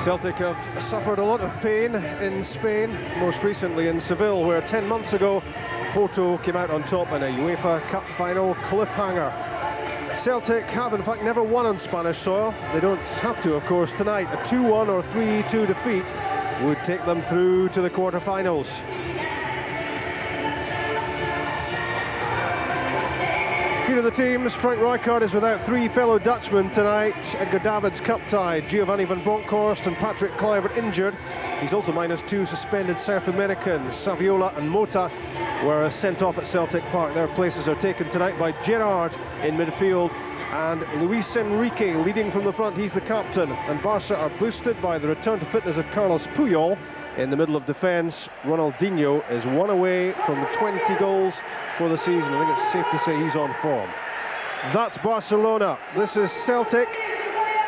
Celtic have suffered a lot of pain in Spain, most recently in Seville, where 10 months ago Porto came out on top in a UEFA Cup final cliffhanger. Celtic have in fact never won on Spanish soil. They don't have to, of course, tonight. A 2-1 or 3-2 defeat would take them through to the quarter-finals. Here are the teams. Frank Rijkaard is without three fellow Dutchmen tonight. Edgar Davids cup tied, Giovanni van Bronckhorst and Patrick Kluivert injured. He's also minus two suspended South Americans. Saviola and Mota were sent off at Celtic Park. Their places are taken tonight by Gerard in midfield and Luis Enrique leading from the front. He's the captain, and Barca are boosted by the return to fitness of Carlos Puyol in the middle of defence. Ronaldinho is one away from the 20 goals for the season. I think it's safe to say he's on form. That's Barcelona. This is Celtic.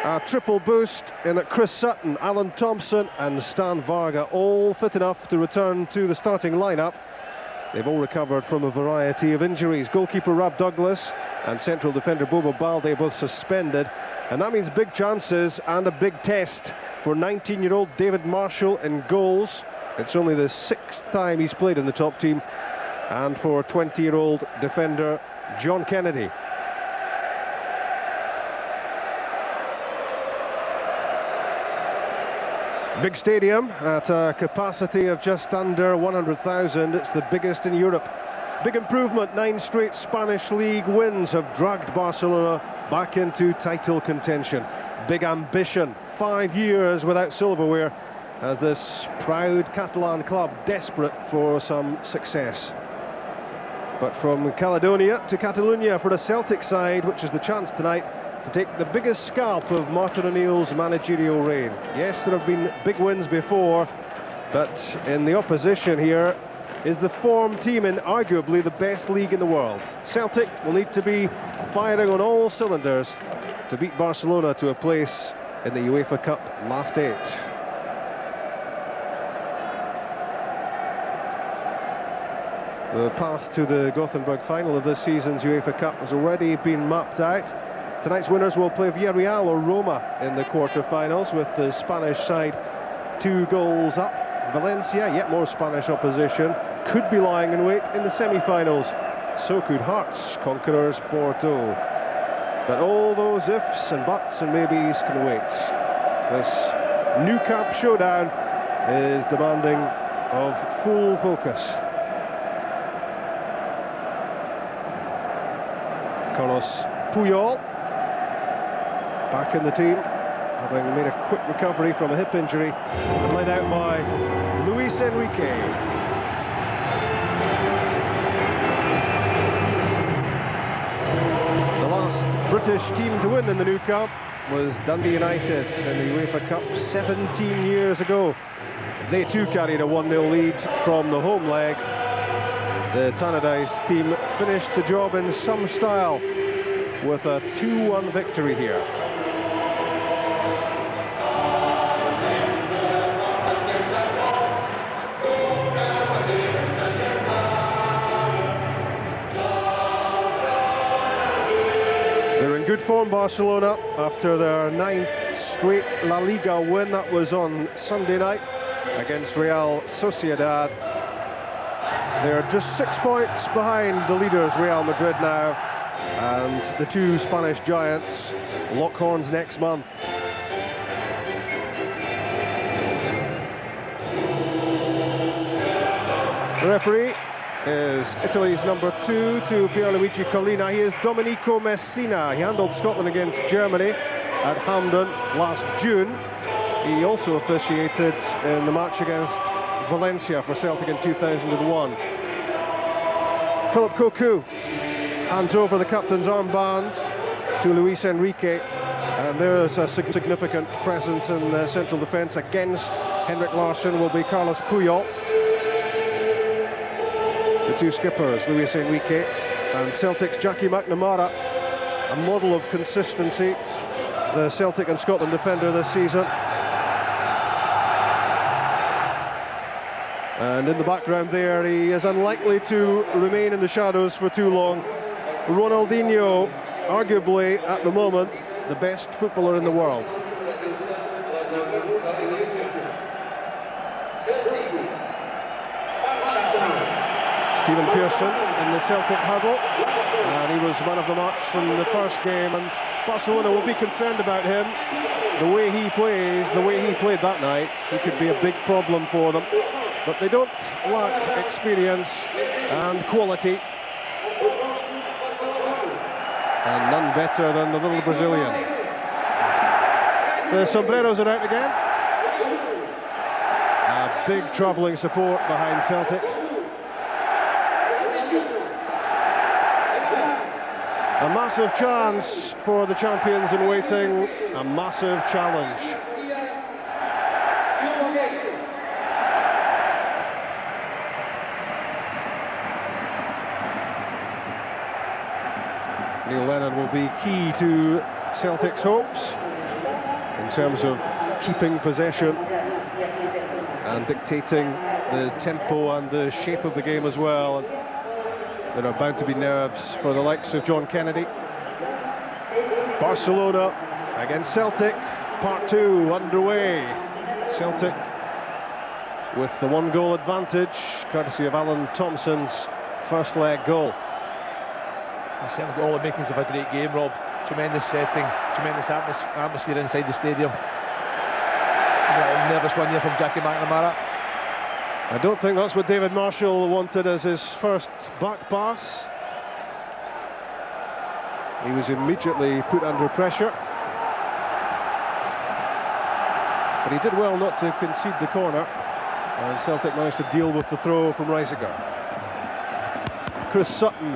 A triple boost in that Chris Sutton, Alan Thompson and Stan Varga all fit enough to return to the starting lineup. They've all recovered from a variety of injuries. Goalkeeper Rob Douglas and central defender Bobo Balde both suspended, and that means big chances and a big test for 19-year-old David Marshall in goals. It's only the 6th time he's played in the top team, and for 20-year-old defender John Kennedy. Big stadium at a capacity of just under 100,000. It's the biggest in Europe. Big improvement. 9 straight Spanish League wins have dragged Barcelona back into title contention. Big ambition. 5 years without silverware as this proud Catalan club desperate for some success. But from Caledonia to Catalunya for the Celtic side, which is the chance tonight to take the biggest scalp of Martin O'Neill's managerial reign. Yes, there have been big wins before, but in the opposition here is the form team in arguably the best league in the world. Celtic will need to be firing on all cylinders to beat Barcelona to a place in the UEFA Cup last 8. The path to the Gothenburg final of this season's UEFA Cup has already been mapped out. Tonight's winners will play Villarreal or Roma in the quarter-finals, with the Spanish side 2 goals up. Valencia, yet more Spanish opposition, could be lying in wait in the semi-finals. So could Hearts, conquerors Bordeaux. But all those ifs and buts and maybes can wait. This Nou Camp showdown is demanding of full focus. Carlos Puyol back in the team, having made a quick recovery from a hip injury, and led out by Luis Enrique. The last British team to win in the Nou Camp was Dundee United in the UEFA Cup 17 years ago. They too carried a 1-0 lead from the home leg. The Tannadice team finished the job in some style with a 2-1 victory here. They're in good form, Barcelona, after their 9th straight La Liga win. That was on Sunday night against Real Sociedad. They're just 6 points behind the leaders, Real Madrid now, and the 2 Spanish giants lock horns next month. The referee is Italy's number 2 to Pierluigi Collina. He is Domenico Messina. He handled Scotland against Germany at Hampden last June. He also officiated in the match against Valencia for Celtic in 2001. Philip Cocu hands over the captain's armband to Luis Enrique, and there's a significant presence in central defence. Against Henrik Larsson will be Carlos Puyol. The 2 skippers, Luis Enrique and Celtic's Jackie McNamara, a model of consistency, the Celtic and Scotland defender this season. And in the background there, he is unlikely to remain in the shadows for too long. Ronaldinho, arguably at the moment the best footballer in the world. Stephen Pearson in the Celtic huddle, and he was man of the match in the first game, and Barcelona will be concerned about him. The way he plays, the way he played that night, he could be a big problem for them. But they don't lack experience and quality, and none better than the little Brazilian. The sombreros are out again. A big travelling support behind Celtic. A massive chance for the champions in waiting, a massive challenge. Neil Lennon will be key to Celtic's hopes in terms of keeping possession and dictating the tempo and the shape of the game as well. There are bound to be nerves for the likes of John Kennedy. Barcelona against Celtic, part 2 underway. Celtic with the 1-goal advantage, courtesy of Alan Thompson's first leg goal. He's certainly got all the makings of a great game, Rob. Tremendous setting, tremendous atmosphere inside the stadium. A nervous one here from Jackie McNamara. I don't think that's what David Marshall wanted as his first back pass. He was immediately put under pressure, but he did well not to concede the corner, and Celtic managed to deal with the throw from Reiziger. Chris Sutton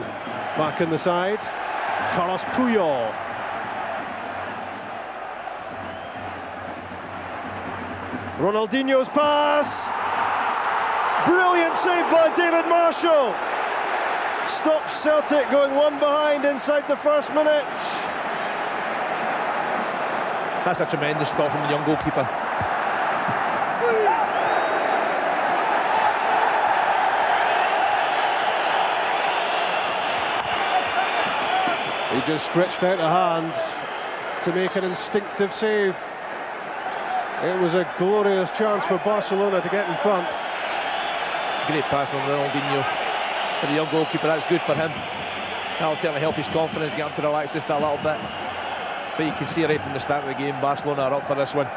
back in the side. Carlos Puyol. Ronaldinho's pass. Brilliant save by David Marshall. Stops Celtic going one behind inside the first minute. That's a tremendous stop from the young goalkeeper. He just stretched out a hand to make an instinctive save. It was a glorious chance for Barcelona to get in front. Great pass from Ronaldinho for the young goalkeeper. That's good for him. That'll certainly help his confidence, get him to relax just a little bit. But you can see right from the start of the game, Barcelona are up for this one,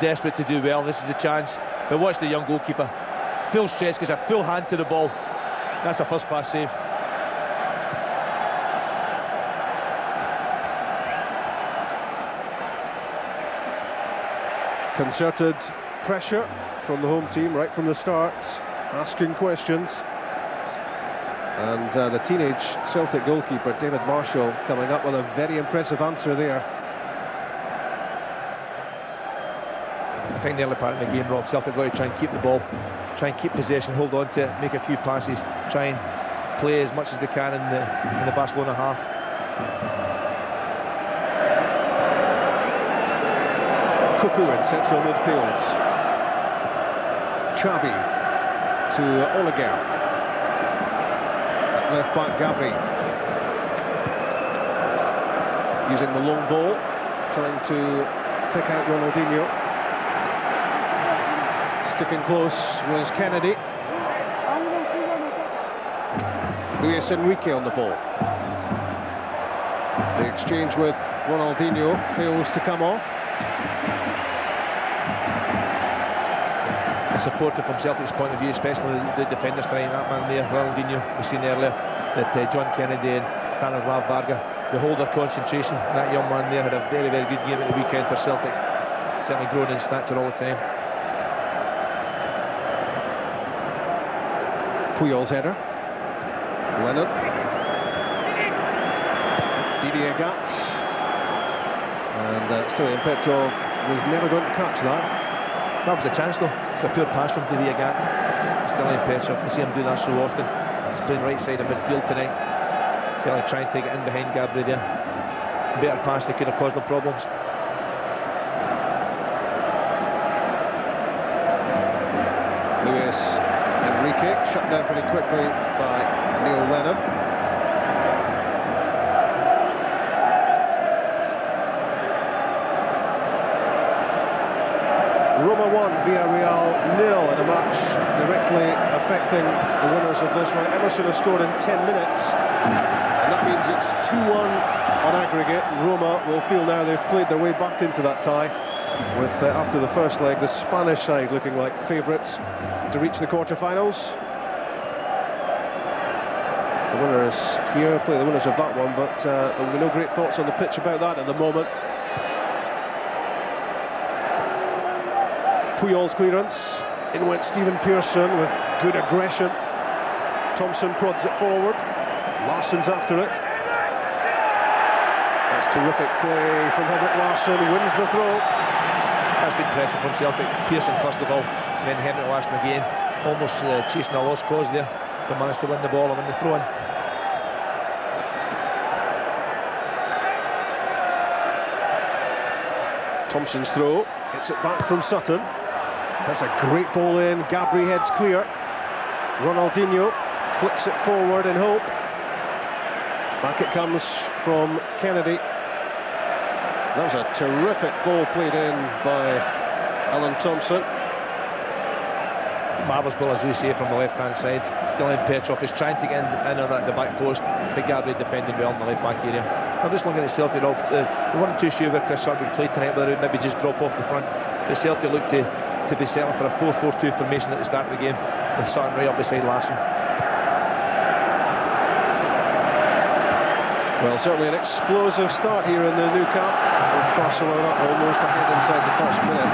desperate to do well. This is the chance. But watch the young goalkeeper. Full stretch, gives a full hand to the ball. That's a first-class save. Concerted pressure from the home team right from the start, asking questions, and the teenage Celtic goalkeeper David Marshall coming up with a very impressive answer there. I think the early part of the game, Rob, Celtic got to try and keep the ball, try and keep possession, hold on to it, make a few passes, try and play as much as they can in the Barcelona half. Cocu in central midfield. Xavi to Oleguer. At left back, Gabri. Using the long ball, trying to pick out Ronaldinho. Sticking close was Kennedy. Luis Enrique on the ball. The exchange with Ronaldinho fails to come off. Supportive from Celtic's point of view, especially the defenders trying that man there, Ronaldinho. We've seen earlier that John Kennedy and Stanislav Varga, they hold their concentration. That young man there had a very, very good game at the weekend for Celtic. Certainly growing in stature all the time. Puyol's header. Lennon. Agathe. And still Petrov was never going to catch that. That was a chance though. It's a pure pass from Agathe. Still Petrov. You see him do that so often. He's playing right side of midfield tonight. Certainly trying to take it in behind Gabri there. Better pass, they could have caused them problems. Luis Enrique shut down pretty quickly by Neil Lennon. Roma Villarreal 0 in a match directly affecting the winners of this one. Emerson has scored in 10 minutes, and that means it's 2-1 on aggregate. And Roma will feel now they've played their way back into that tie, with after the first leg the Spanish side looking like favourites to reach the quarter-finals. The winners here play the winners of that one, but there will be no great thoughts on the pitch about that at the moment. Puyol's clearance, in went Stephen Pearson with good aggression. Thompson prods it forward, Larsson's after it. That's terrific play from Henrik Larsson, wins the throw. That's good pressing from Celtic. Pearson first of all, and then Henrik Larsson again, almost chasing a lost cause there, but managed to win the ball and win the throw-in. Thompson's throw, gets it back from Sutton. That's a great ball in, Gabri heads clear. Ronaldinho flicks it forward in hope. Back it comes from Kennedy. That was a terrific ball played in by Alan Thompson. Marvellous ball, as you say, from the left-hand side. Still in Petrov, is trying to get in on the back post. Big Gabri defending well in the left-back area. I'm just looking at Celtic. We weren't too sure where Chris Sutton would play tonight, whether it would maybe just drop off the front. The Celtic looked to be settling for a 4-4-2 formation at the start of the game, with Sutton right up beside Larsson. Well, certainly an explosive start here in the new camp, with Barcelona almost ahead inside the first minute.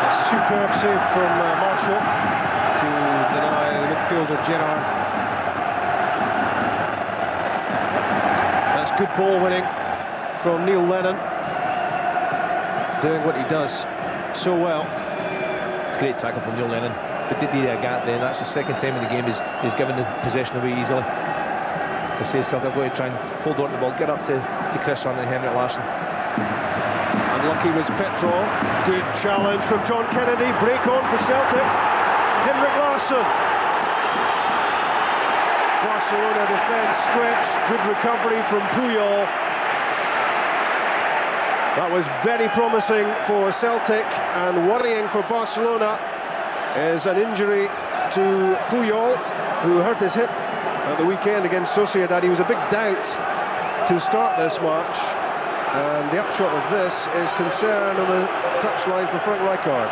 A superb save from Marshall to deny the midfielder Gerard. That's good ball winning from Neil Lennon, doing what he does so well. It's a great tackle from Neil Lennon, but did Agathe then. That's the second time in the game he's given the possession away easily. I say Celtic have got to try and hold on to the ball, get up to Chris Sutton and Henrik Larsson. Unlucky was Petrov. Good challenge from John Kennedy. Break on for Celtic. Henrik Larsson. Barcelona defence stretched. Good recovery from Puyol. That was very promising for Celtic, and worrying for Barcelona is an injury to Puyol, who hurt his hip at the weekend against Sociedad. He was a big doubt to start this match, and the upshot of this is concern on the touchline for Frank Rijkaard.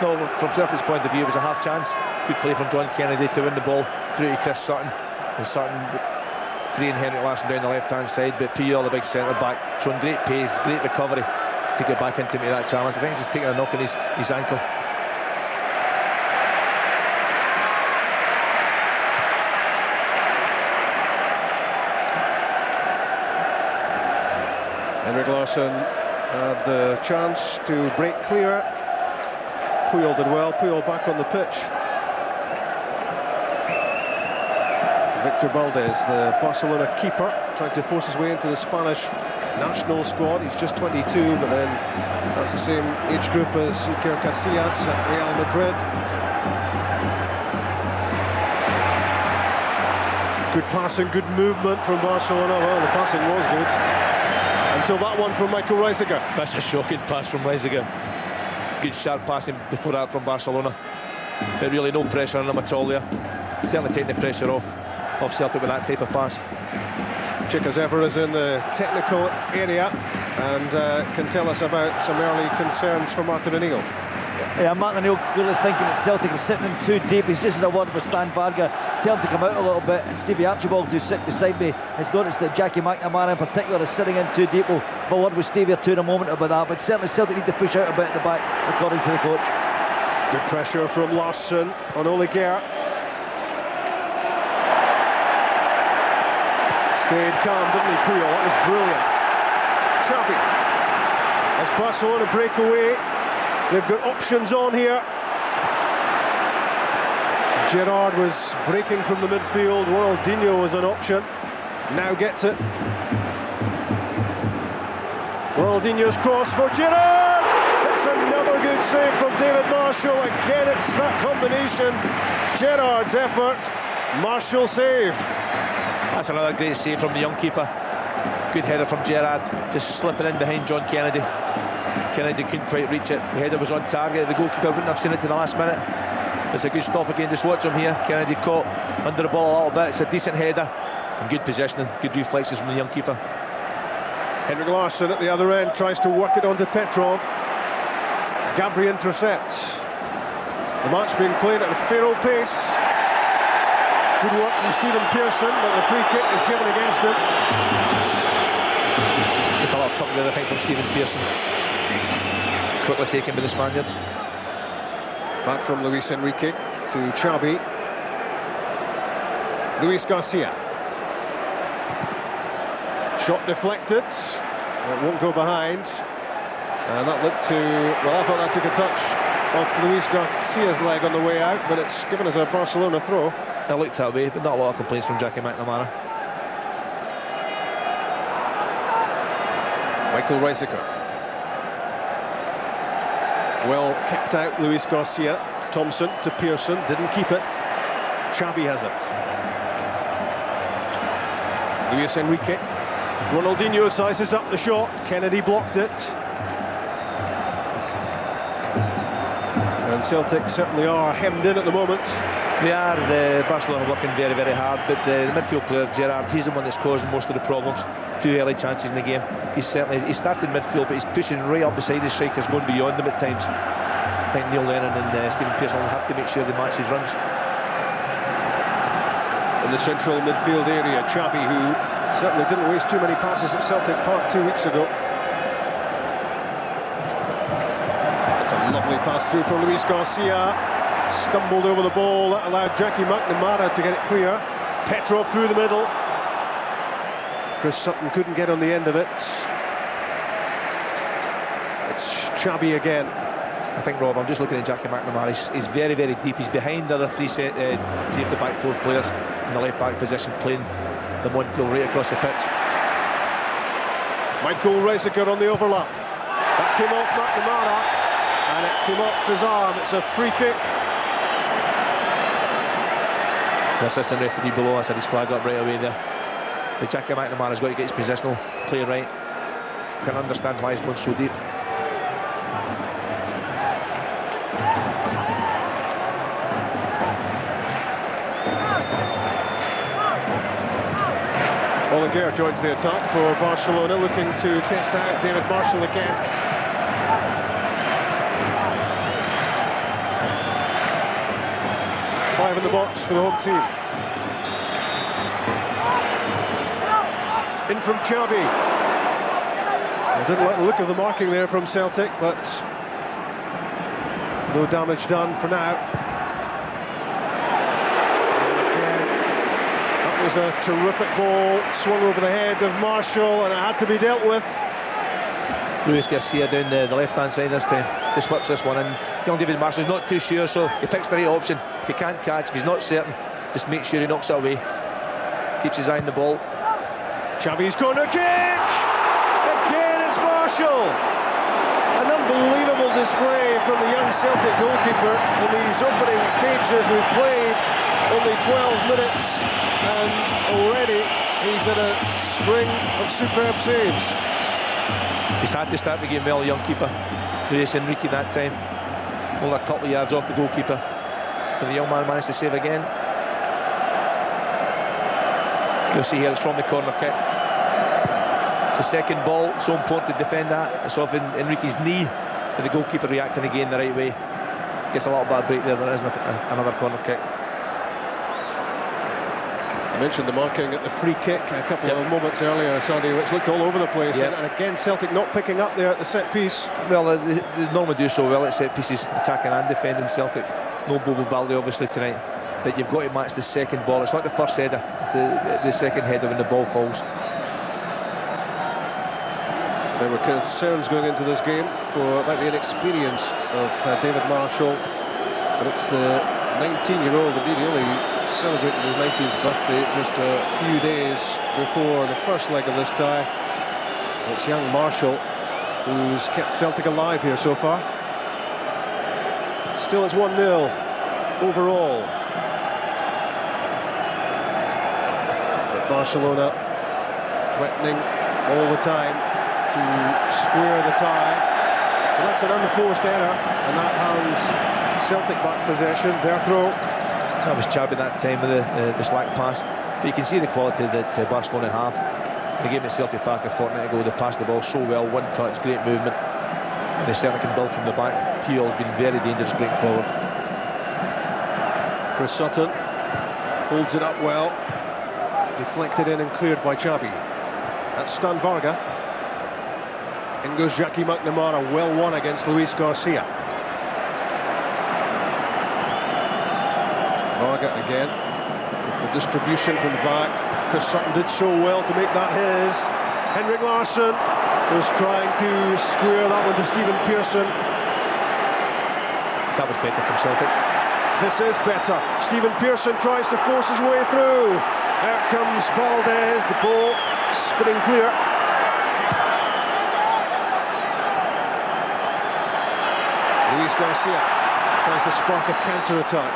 No, from Celtic's point of view, it was a half chance. Good play from John Kennedy to win the ball through to Chris Sutton, and Sutton freeing Henrik Larsson down the left-hand side, but Puyol, the big centre-back, showing great pace, great recovery to get back into that challenge. I think he's just taking a knock on his ankle. Henrik Larsson had the chance to break clear. Puyol did well. Puyol back on the pitch. Victor Valdes, the Barcelona keeper, trying to force his way into the Spanish national squad. He's just 22, but then that's the same age group as Iker Casillas at Real Madrid. Good passing, good movement from Barcelona. Well, the passing was good, until that one from Michael Reiziger. That's a shocking pass from Reiziger. Good sharp passing before that from Barcelona. But really no pressure on them at all there. Certainly taking the pressure off Celtic with that type of pass. Chick, as ever, is in the technical area and can tell us about some early concerns for Martin O'Neill. Yeah, Martin O'Neill really thinking that Celtic are sitting in too deep. He's just had a word with Stan Varga, tell him to come out a little bit, and Stevie Archibald, who's sitting beside me, has noticed that Jackie McNamara in particular is sitting in too deep. We'll have a word with Stevie or two in a moment about that, but certainly Celtic need to push out a bit at the back, according to the coach. Good pressure from Larsson on Oleguer. Stayed calm, didn't he, Puyol? That was brilliant. Xavi, as Barcelona break away, they've got options on here. Gerard was breaking from the midfield. Ronaldinho was an option. Now gets it. Ronaldinho's cross for Gerard! It's another good save from David Marshall. Again, it's that combination. Gerard's effort, Marshall save. That's another great save from the young keeper. Good header from Gerard, just slipping in behind John Kennedy. Kennedy couldn't quite reach it. The header was on target. The goalkeeper wouldn't have seen it to the last minute. It's a good stop again. Just watch him here. Kennedy caught under the ball a little bit. It's a decent header and good positioning, good reflexes from the young keeper. Henrik Larsson at the other end tries to work it onto Petrov. Gabri intercepts. The match being played at a feral pace. Good work from Stephen Pearson, but the free kick is given against him. Just a lot of tuck there, I think, from Stephen Pearson. Quickly taken by the Spaniards. Back from Luis Enrique to Xavi. Luis Garcia. Shot deflected. It won't go behind. And that looked to... Well, I thought that took a touch off Luis Garcia's leg on the way out, but it's given us a Barcelona throw. It looked that way, but not a lot of complaints from Jackie McNamara. Michael Reiziger. Well kept out, Luis Garcia. Thompson to Pearson, didn't keep it. Xavi has it. Luis Enrique. Ronaldinho sizes up the shot. Kennedy blocked it. And Celtic certainly are hemmed in at the moment. They are. Barcelona working very, very hard, but the midfield player, Gerard, he's the one that's causing most of the problems. 2 early chances in the game. He started midfield, but he's pushing right up beside his strikers, going beyond them at times. I think Neil Lennon and Stephen Pearson will have to make sure they match his runs. In the central midfield area, Xavi, who certainly didn't waste too many passes at Celtic Park 2 weeks ago. It's a lovely pass through for Luis Garcia. Stumbled over the ball, that allowed Jackie McNamara to get it clear. Petrov through the middle. Chris Sutton couldn't get on the end of it. It's Xavi again. I think, Rob, I'm just looking at Jackie McNamara. He's very, very deep. He's behind the other three of the back 4 players in the left back position, playing the Montreal right across the pitch. Michael Reiziger on the overlap. That came off McNamara, and it came off his arm. It's a free kick. The assistant referee below us had his flag up right away there. But Jackie McNamara's got to get his positional play right. Can understand why he's going so deep. Oleguer joins the attack for Barcelona, looking to test out David Marshall again. Five in the box for the home team. In from Xavi. I didn't like the look of the marking there from Celtic, but no damage done for now. That was a terrific ball, swung over the head of Marshall, and it had to be dealt with. Luis Garcia down the left-hand side this time. Just whips this one in. Young David Marshall's not too sure, so he picks the right option. If he can't catch, if he's not certain, just make sure he knocks it away. Keeps his eye on the ball. Xavi's corner kick! Again, it's Marshall! An unbelievable display from the young Celtic goalkeeper in these opening stages. We've played only 12 minutes, and already he's had a string of superb saves. He's had to start the game well, the young keeper. Luis Enrique that time. Only a couple of yards off the goalkeeper. But the young man managed to save again. You'll see here it's from the corner kick. It's the second ball, so important to defend that. It's off Enrique's knee, but the goalkeeper reacting again the right way. Gets a little bad break there, there isn't another corner kick. I mentioned the marking at the free kick a couple of moments earlier, Sandy, which looked all over the place. And again, Celtic not picking up there at the set piece. Well, they normally do so well at set pieces, attacking and defending. Celtic. No Valdes obviously tonight, but you've got to match the second ball. It's not the first header, it's the second header when the ball falls. There were concerns going into this game about the inexperience of David Marshall, but it's the 19-year-old, indeed he only celebrated his 19th birthday just a few days before the first leg of this tie. It's young Marshall who's kept Celtic alive here so far. Still it's 1-0 overall. But Barcelona threatening all the time to square the tie. Well, that's an unforced error, and that hands Celtic back possession. Their throw. I was Xavi that time with the slack pass, but you can see the quality that Barcelona have. The game at Celtic Park a fortnight ago, they passed the ball so well, one touch, great movement, and they certainly can build from the back. Puyol's been very dangerous breaking forward. Chris Sutton holds it up well, deflected in and cleared by Xavi. That's Stan Varga. In goes Jackie McNamara, well won against Luis Garcia. Varga again, with the distribution from the back. Chris Sutton did so well to make that his. Henrik Larsson was trying to square that one to Stephen Pearson. That was better from Celtic. This is better. Stephen Pearson tries to force his way through. There comes Valdes, the ball spinning clear. Luis Garcia tries to spark a counter-attack.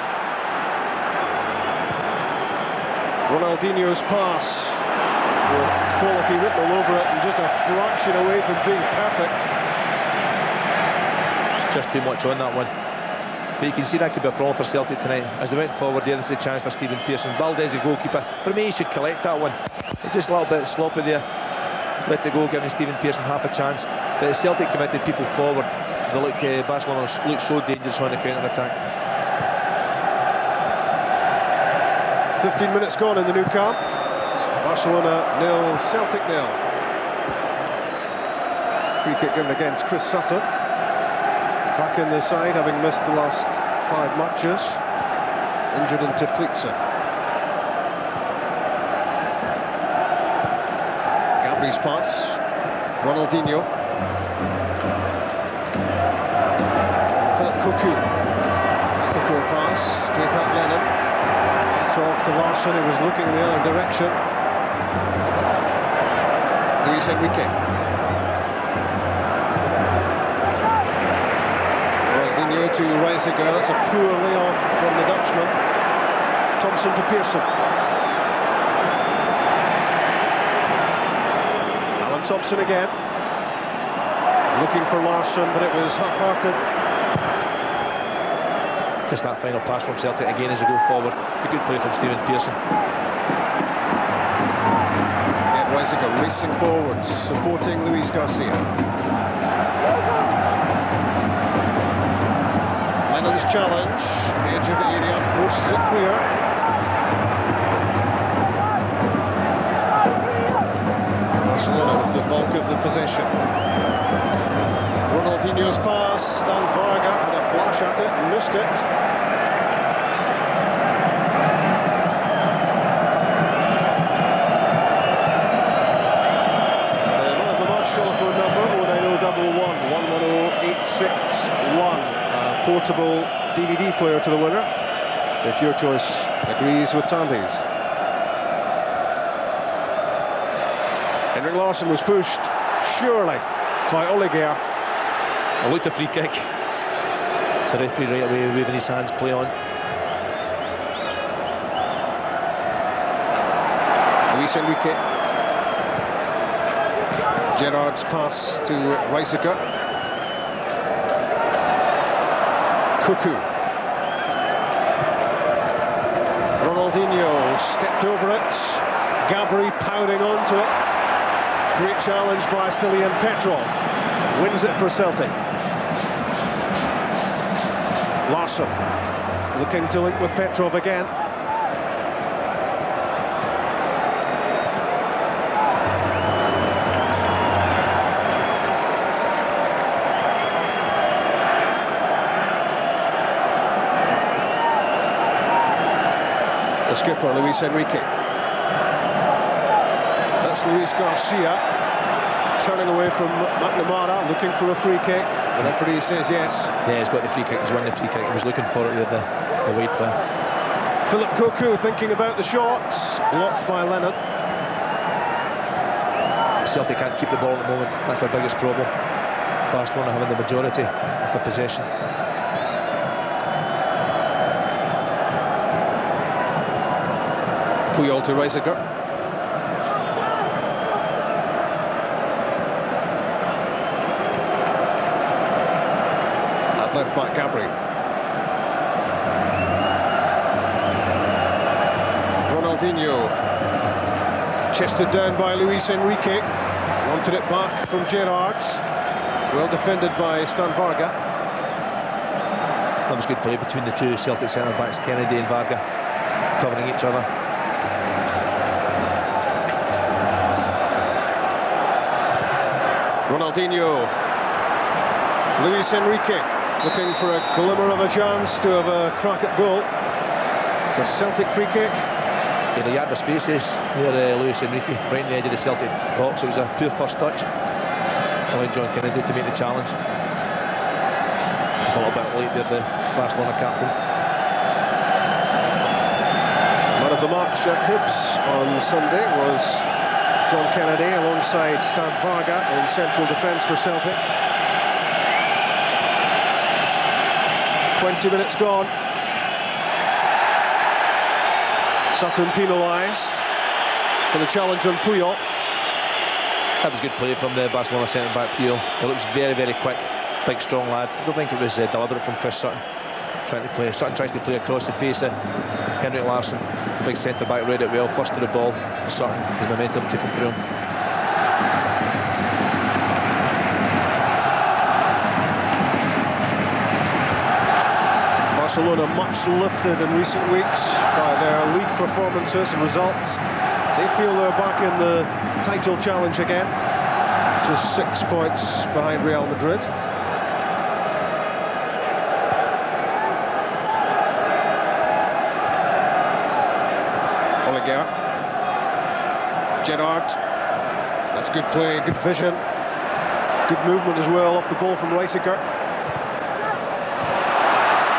Ronaldinho's pass with quality written all over it and just a fraction away from being perfect. Just too much on that one. But you can see that could be a problem for Celtic tonight. As they went forward, there's a chance for Stephen Pearson. Valdes, the goalkeeper, for me he should collect that one. It's just a little bit sloppy there. Let the goal, giving Stephen Pearson half a chance. But as Celtic committed people forward, they look, Barcelona look so dangerous on the counter-attack. 15 minutes gone in the new camp. Barcelona 0, Celtic 0. Free kick given against Chris Sutton. Back in the side, having missed the last 5 matches. Injured in Teplice. Gabri's pass. Ronaldinho. Cocu. That's a poor pass, straight at Lennon. Petrov to Larsson, who was looking in the other direction. Luis Enrique. Ronaldinho to Reiziger, that's a poor layoff from the Dutchman. Thompson to Pearson. Alan Thompson again. Looking for Larsson, but it was half-hearted. Just that final pass from Celtic again as they go forward. A good play from Stephen Pearson. Again, Reiziger racing forwards, supporting Luis Garcia. Lennon's challenge, edge of the area, forces it clear. Barcelona with the bulk of the possession. Ronaldinho's pass, Stan Varga had a flash at it, missed it. The man of the match telephone number 09011 110861. Portable DVD player to the winner, if your choice agrees with Sandy's. Henrik Larsson was pushed, surely, by Oleguer. I looked a free kick. The referee right away waving his hands, play on. Luis Enrique. Gerard's pass to Reiziger. Cocu. Ronaldinho stepped over it. Gabri pounding onto it. Great challenge by Sylla and Petrov. Wins it for Celtic. Larsson looking to link with Petrov again. The skipper, Luis Enrique. That's Luis Garcia. Turning away from McNamara, looking for a free kick. The referee says yes. Yeah, he's got the free kick, he's won the free kick. He was looking for it with the wide player. Philip Cocu thinking about the shots, blocked by Lennon. Celtic can't keep the ball at the moment, that's their biggest problem. Barcelona having the majority of the possession. Puyol to Reiziger. left back Gabri. Ronaldinho, chested down by Luis Enrique, wanted it back from Gerard, well defended by Stan Varga. That was good play between the two Celtic centre-backs, Kennedy and Varga, covering each other. Ronaldinho, Luis Enrique looking for a glimmer of a chance to have a crack at goal. It's a Celtic free kick. In a yard of spaces near Luis Enrique, right in the edge of the Celtic box. It was a poor first touch, allowing John Kennedy to make the challenge. It's a little bit late there, the Barcelona captain. Man of the match at Hibs on Sunday was John Kennedy alongside Stan Varga in central defence for Celtic. 20 minutes gone. Sutton penalised for the challenge on Puyol. That was good play from the Barcelona centre-back Puyol. He looks very, very quick, big, strong lad. I don't think it was deliberate from Chris Sutton. Sutton tries to play across the face of Henrik Larsson. Big centre-back read it well, first to the ball. Sutton, his momentum took him through him. Barcelona much lifted in recent weeks by their league performances and results. They feel they're back in the title challenge again, just 6 points behind Real Madrid. Oleguer, Gerard, that's good play, good vision, good movement as well off the ball from Reiziger.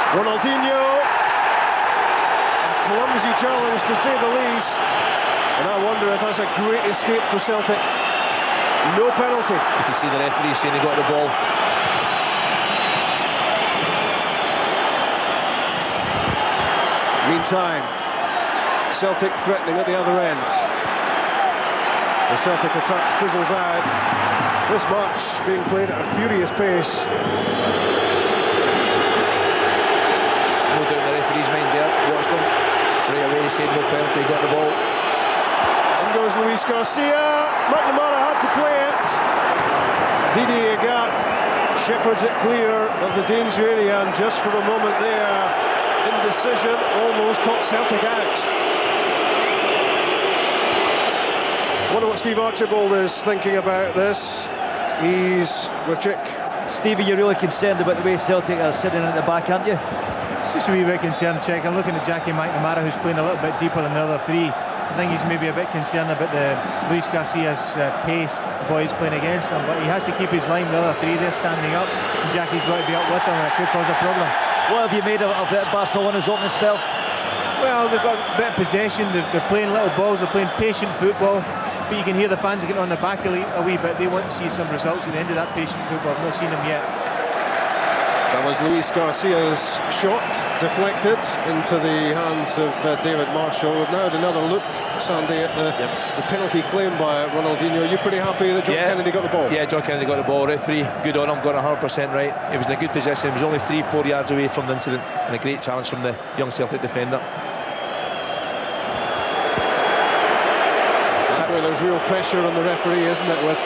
Ronaldinho, a clumsy challenge to say the least, and I wonder if that's a great escape for Celtic. No penalty. You can see the referee saying he got the ball. Meantime, Celtic threatening at the other end. The Celtic attack fizzles out. This match being played at a furious pace. His mind there, watched him right away, he said no penalty, got the ball. In goes Luis Garcia, McNamara had to play it. Didier Agathe shepherds it clear of the danger area, and just for a moment there, indecision almost caught Celtic out. Wonder what Steve Archibald is thinking about this. He's with Chick. Stevie, you're really concerned about the way Celtic are sitting at the back, aren't you? Just a wee bit concerned, Check. I'm looking at Jackie McNamara, who's playing a little bit deeper than the other three. I think he's maybe a bit concerned about the Luis Garcia's pace, the boy he's playing against him, but he has to keep his line. The other three, they're standing up, and Jackie's got to be up with him, or it could cause a problem. What have you made of Barcelona's opening spell? Well, they've got a bit of possession, they're playing little balls, they're playing patient football, but you can hear the fans are getting on the back a wee bit. They want to see some results at the end of that patient football. I've not seen them yet. That was Luis Garcia's shot, deflected into the hands of David Marshall. We've now had another look, Sandy, at the penalty claim by Ronaldinho. Are you pretty happy that John Kennedy got the ball? Yeah, John Kennedy got the ball. Referee, good on him, got it 100% right. He was in a good position. He was only 3-4 yards away from the incident, and a great challenge from the young Celtic defender. That's where there's real pressure on the referee, isn't it, with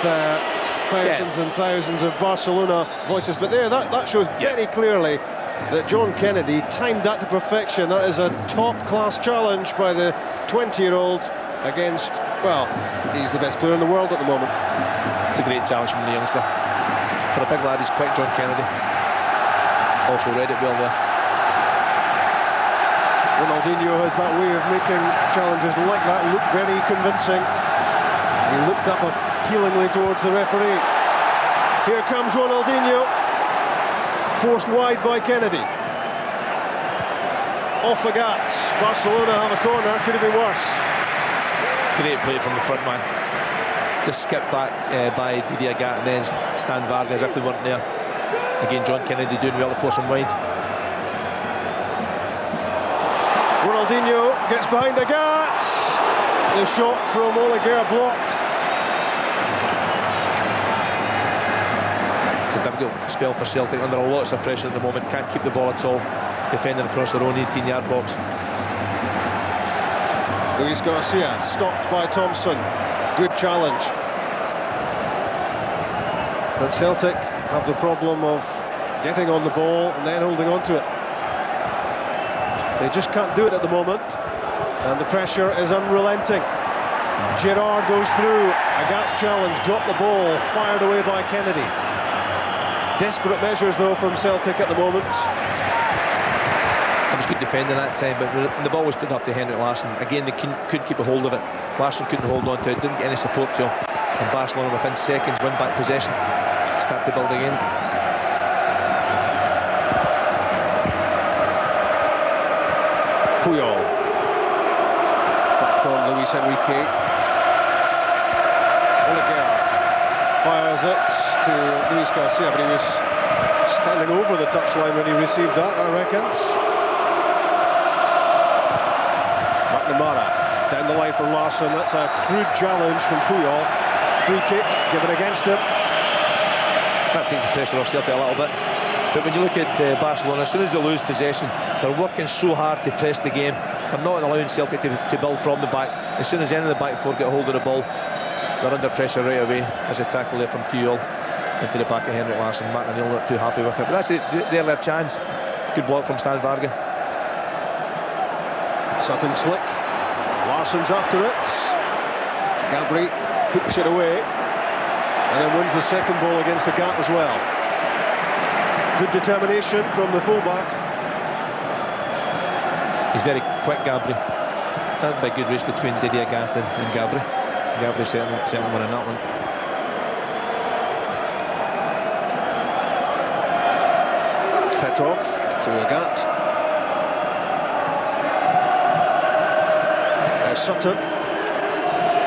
thousands and thousands of Barcelona voices. But there, that shows very clearly that John Kennedy timed that to perfection. That is a top-class challenge by the 20-year-old against, well, he's the best player in the world at the moment. It's a great challenge from the youngster. For a big lad, he's quick, John Kennedy. Also read it well there. Ronaldinho has that way of making challenges like that look very convincing. He looked up appealingly towards the referee. Here comes Ronaldinho, forced wide by Kennedy. Off Agathe. Barcelona have a corner, could have been worse. Great play from the front man. Just skipped back by Didier Agathe and then Stan Varga as if they weren't there. Again, John Kennedy doing well to force him wide. Ronaldinho gets behind Agathe. The shot from Oleguer blocked. It's a difficult spell for Celtic, under lots of pressure at the moment. Can't keep the ball at all, defending across their own 18-yard box. Luis Garcia stopped by Thompson. Good challenge. But Celtic have the problem of getting on the ball and then holding on to it. They just can't do it at the moment, and the pressure is unrelenting. Gerard goes through. Agathe challenge, got the ball, fired away by Kennedy. Desperate measures though from Celtic at the moment. It was good defending that time, but when the ball was put up to Henrik Larsson, again they couldn't keep a hold of it. Larsson couldn't hold on to it, didn't get any support to him, and Barcelona within seconds win back possession, start to build again. Puyol, back from Luis Enrique. Oleguer fires it to Luis Garcia, but he was standing over the touchline when he received that, I reckon. McNamara down the line from Larsson. That's a crude challenge from Puyol. Free kick given against him. That takes the pressure off Celtic a little bit. But when you look at Barcelona, as soon as they lose possession, they're working so hard to press the game. They're not allowing Celtic to build from the back. As soon as any of the back four get hold of the ball, they're under pressure right away. As a tackle there from Puyol into the back of Henrik Larsson. McNamara not too happy with it, but that's their chance. Good block from Stan Varga. Sutton's flick. Larsson's after it. Gabri hooks it away and then wins the second ball against Agathe as well. Good determination from the fullback. He's very quick, Gabri. That's a big good race between Didier Agathe and Gabri. Gabri certainly winning that one. Petrov to Agathe. There's Sutton.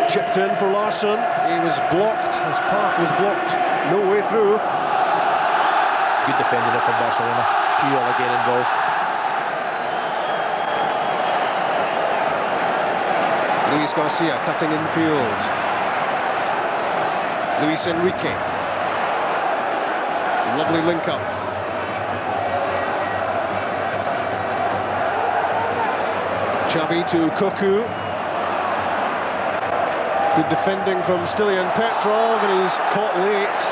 Chipped in for Larsson. He was blocked. His path was blocked. No way through. Good defending there from Barcelona. Puyol again involved. Luis Garcia cutting infield. Luis Enrique. Lovely link up. Xavi to Cocu. Good defending from Stilian Petrov, and he's caught late.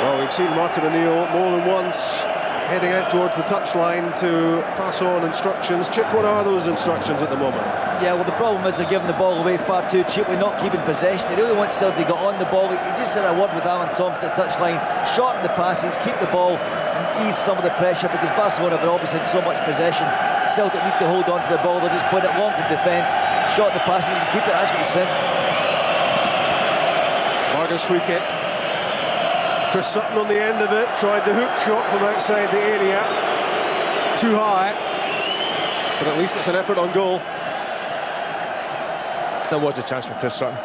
Well, we've seen Martin O'Neill more than once heading out towards the touchline to pass on instructions. Chick, what are those instructions at the moment? Yeah, well, the problem is they're giving the ball away far too cheaply, not keeping possession. They really want Celtic to get on the ball. He just had a word with Alan Thompson at the touchline, shorten the passes, keep the ball, and ease some of the pressure, because Barcelona have obviously had so much possession. Celtic need to hold on to the ball. They're just playing it long from defence, shorten the passes and keep it. That's what he said. Varga's free kick. Chris Sutton on the end of it, tried the hook shot from outside the area. Too high, but at least it's an effort on goal. There was a chance for Chris Sutton.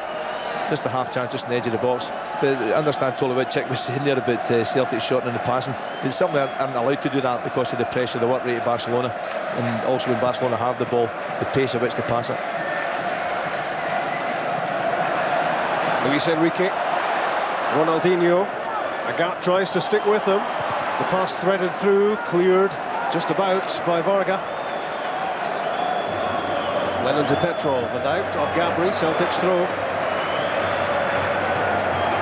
Just a half chance, just on the edge of the box. But I understand totally what Chick was saying there about Celtic shortening the passing. It's something they aren't allowed to do that because of the pressure, the work rate of Barcelona, and also when Barcelona have the ball, the pace at which they pass it. Luis Enrique, Ronaldinho. Agathe tries to stick with him. The pass threaded through, cleared just about by Varga. Lennon to Petrov, and out of Gabri, Celtic's throw.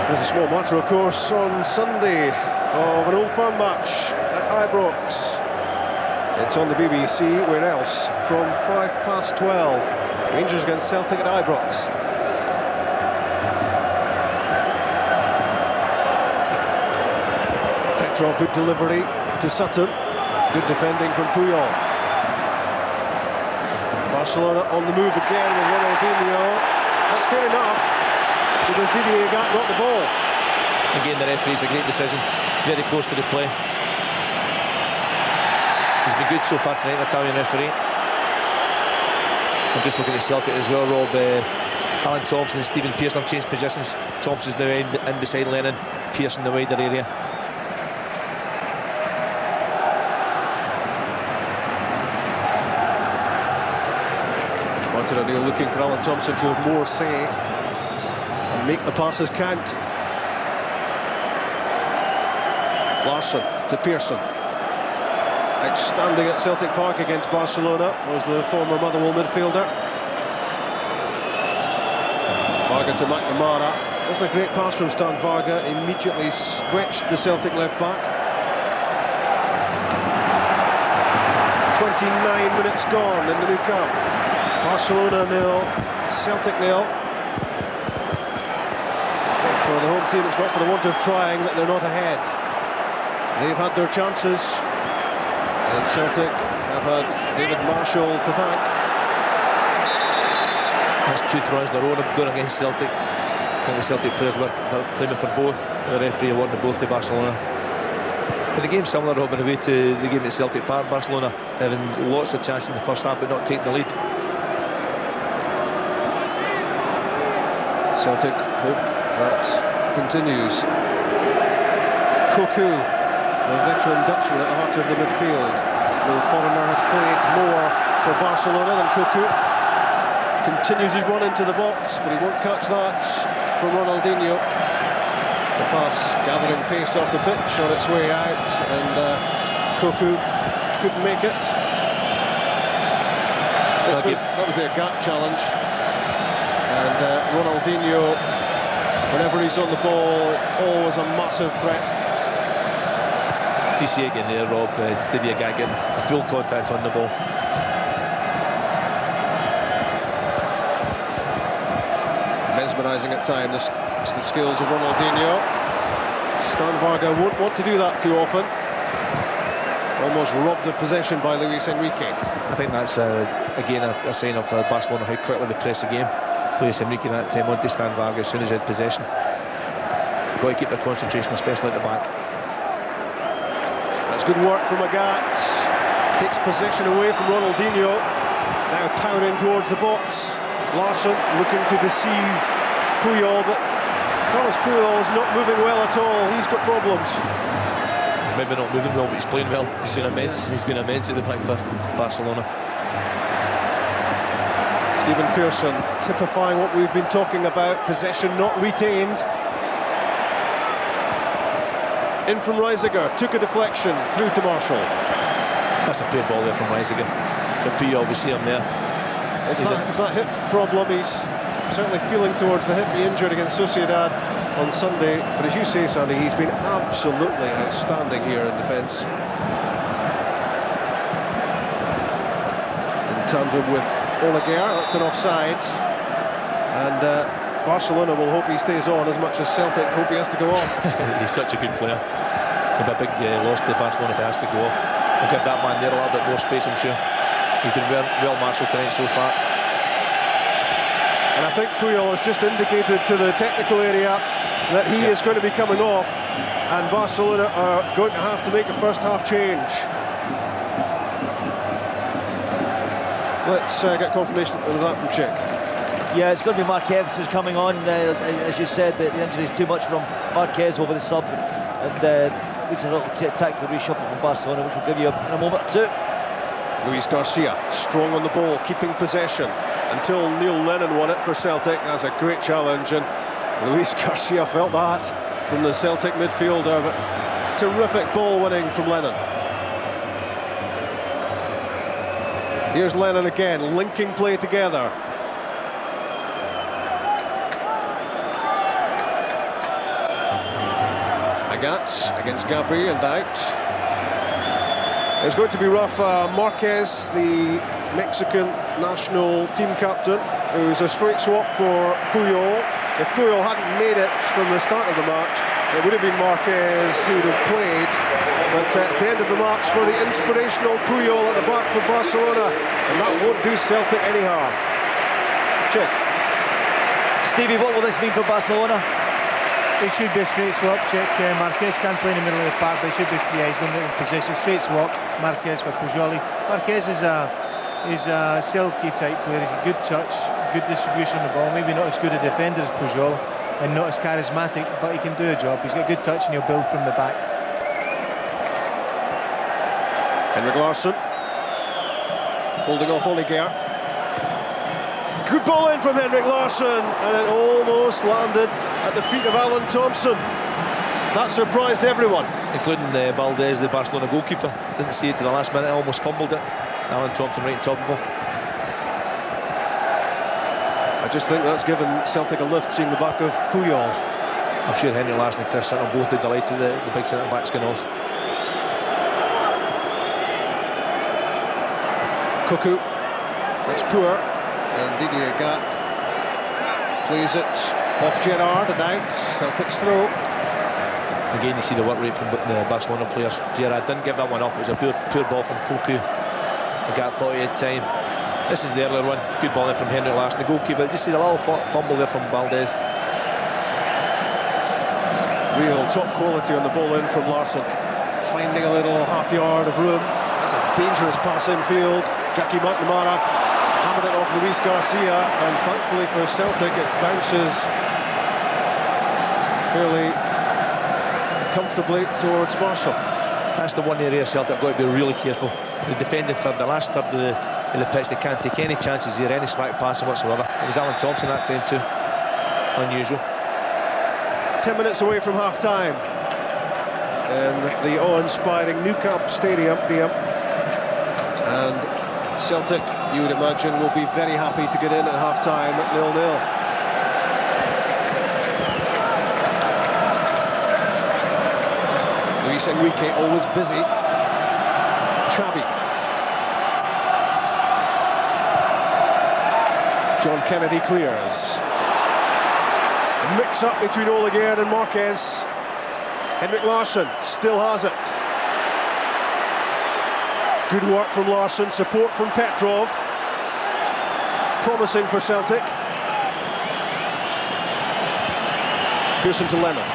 There's a small matter, of course, on Sunday of an Old Firm match at Ibrox. It's on the BBC. Where else? From 12:05. Rangers against Celtic at Ibrox. Petrov, good delivery to Sutton. Good defending from Puyol. Barcelona on the move again with Ronaldinho. That's fair enough, because Didier Agathe got the ball. Again, the referee's a great decision. Very close to the play. He's been good so far tonight, the Italian referee. I'm just looking at Celtic as well, Rob. Alan Thompson and Stephen Pearson have changed positions. Thompson's now in beside Lennon, Pearson in the wider area. Martin O'Neill looking for Alan Thompson to have more say. make the passes count. Larsson to Pearson. Outstanding at Celtic Park against Barcelona was the former Motherwell midfielder. Varga to McNamara. Wasn't a great pass from Stan Varga, immediately stretched the Celtic left back. 29 minutes gone in the new camp. Barcelona 0, Celtic 0. For the home team, it's not for the want of trying that they're not ahead. They've had their chances, and Celtic have had David Marshall to thank. That's 2 throws in a row going against Celtic. And the Celtic players were claiming for both. The referee awarded both to Barcelona. But the game's similar, Rob, in a way to the game at Celtic Park. Barcelona having lots of chances in the first half but not taking the lead. Celtic hope that continues. Cocu, the veteran Dutchman at the heart of the midfield. The foreigner has played more for Barcelona than Cocu. Continues his run into the box, but he won't catch that from Ronaldinho. The pass gathering pace off the pitch on its way out, and Cocu couldn't make it. That was the Agathe challenge, and Ronaldinho, whenever he's on the ball, always a massive threat. You see again there, Rob, Didier Agathe getting a full contact on the ball. Mesmerising at times, the skills of Ronaldinho. Stan Varga won't want to do that too often. Almost robbed of possession by Luis Enrique. I think that's again a sign of Barcelona, how quickly they press the game. Luis Enrique that time wanted to Stan Varga as soon as he had possession. Got to keep their concentration, especially at the back. That's good work from Agathe. Takes possession away from Ronaldinho. Now powering towards the box. Larsson looking to deceive Puyol, but Carlos Puyol is not moving well at all. He's got problems. He's maybe not moving well, but he's playing well. He's been immense. He's been immense at the back for Barcelona. Stephen Pearson typifying what we've been talking about. Possession not retained. In from Reiziger, took a deflection through to Marshall. That's a clear ball there from Reiziger. For Puyol, we see him there. It's that hip problem. He's certainly feeling towards the hip he injured against Sociedad on Sunday. But as you say, Sandy, he's been absolutely outstanding here in defence. In tandem with Oleguer, that's an offside. And Barcelona will hope he stays on as much as Celtic hope he has to go off. He's such a good player. It'll be a big loss to Barcelona if he has to go off. We'll give that man there a little bit more space, I'm sure. He's been well marshalled tonight so far. And I think Puyol has just indicated to the technical area that he is going to be coming off, and Barcelona are going to have to make a first half change. Let's get confirmation of that from Chick. Yeah, it's going to be Marquez who's coming on. As you said, the injury is too much from Marquez over the sub, and looks a little tactical reshuffle from Barcelona, which we'll give you in a moment or two. Luis Garcia, strong on the ball, keeping possession until Neil Lennon won it for Celtic. That's a great challenge, and Luis Garcia felt that from the Celtic midfielder, but terrific ball winning from Lennon. Here's Lennon again, linking play together. Agathe against Gabri and out. It's going to be Rafa Marquez, the Mexican national team captain, who's a straight swap for Puyol. If Puyol hadn't made it from the start of the match, it would have been Marquez who would have played. But it's the end of the match for the inspirational Puyol at the back for Barcelona, and that won't do Celtic any harm. Check. Stevie, what will this mean for Barcelona? It should be a straight swap, Check. Marquez can't play in the middle of the park, but it should be, he's going to make position. Straight swap, Marquez for Puyol. Marquez is a silky type player. He's a good touch, good distribution of the ball. Maybe not as good a defender as Puyol, and not as charismatic, but he can do a job. He's got good touch, and he'll build from the back. Henrik Larsson holding off Oleguer. Good ball in from Henrik Larsson, and it almost landed at the feet of Alan Thompson. That surprised everyone, including Valdes, the Barcelona goalkeeper. Didn't see it to the last minute, almost fumbled it. Alan Thompson right on top of him. I just think that's given Celtic a lift, seeing the back of Puyol. I'm sure Henrik Larsson and Chris Sutton both delighted the big centre-back's going off. Cocu, that's poor, and Didier Agathe plays it off Gerard and out. Celtic's throw. Again, you see the work rate from the Barcelona players. Gerard didn't give that one up. It was a poor ball from Cocu. Agathe thought he had time. This is the earlier one. Good ball in from Henrik Larsson, the goalkeeper. Just see the little fumble there from Valdes. Real top quality on the ball in from Larsson. Finding a little half yard of room. That's a dangerous pass infield. Jackie McNamara hammered it off Luis Garcia, and thankfully for Celtic, it bounces fairly comfortably towards Marshall. That's the one area Celtic have got to be really careful. The defending third, the last third of the pitch, they can't take any chances here, any slack passing whatsoever. It was Alan Thompson that time too. Unusual. 10 minutes away from half-time in the awe-inspiring Nou Camp Stadium. And Celtic, you would imagine, will be very happy to get in at half-time at 0-0. Luis Enrique always busy. Xavi. John Kennedy clears. A mix-up between Oleguer and Marquez. Henrik Larsson still has it. Good work from Larsson, support from Petrov. Promising for Celtic. Pearson to Lennon.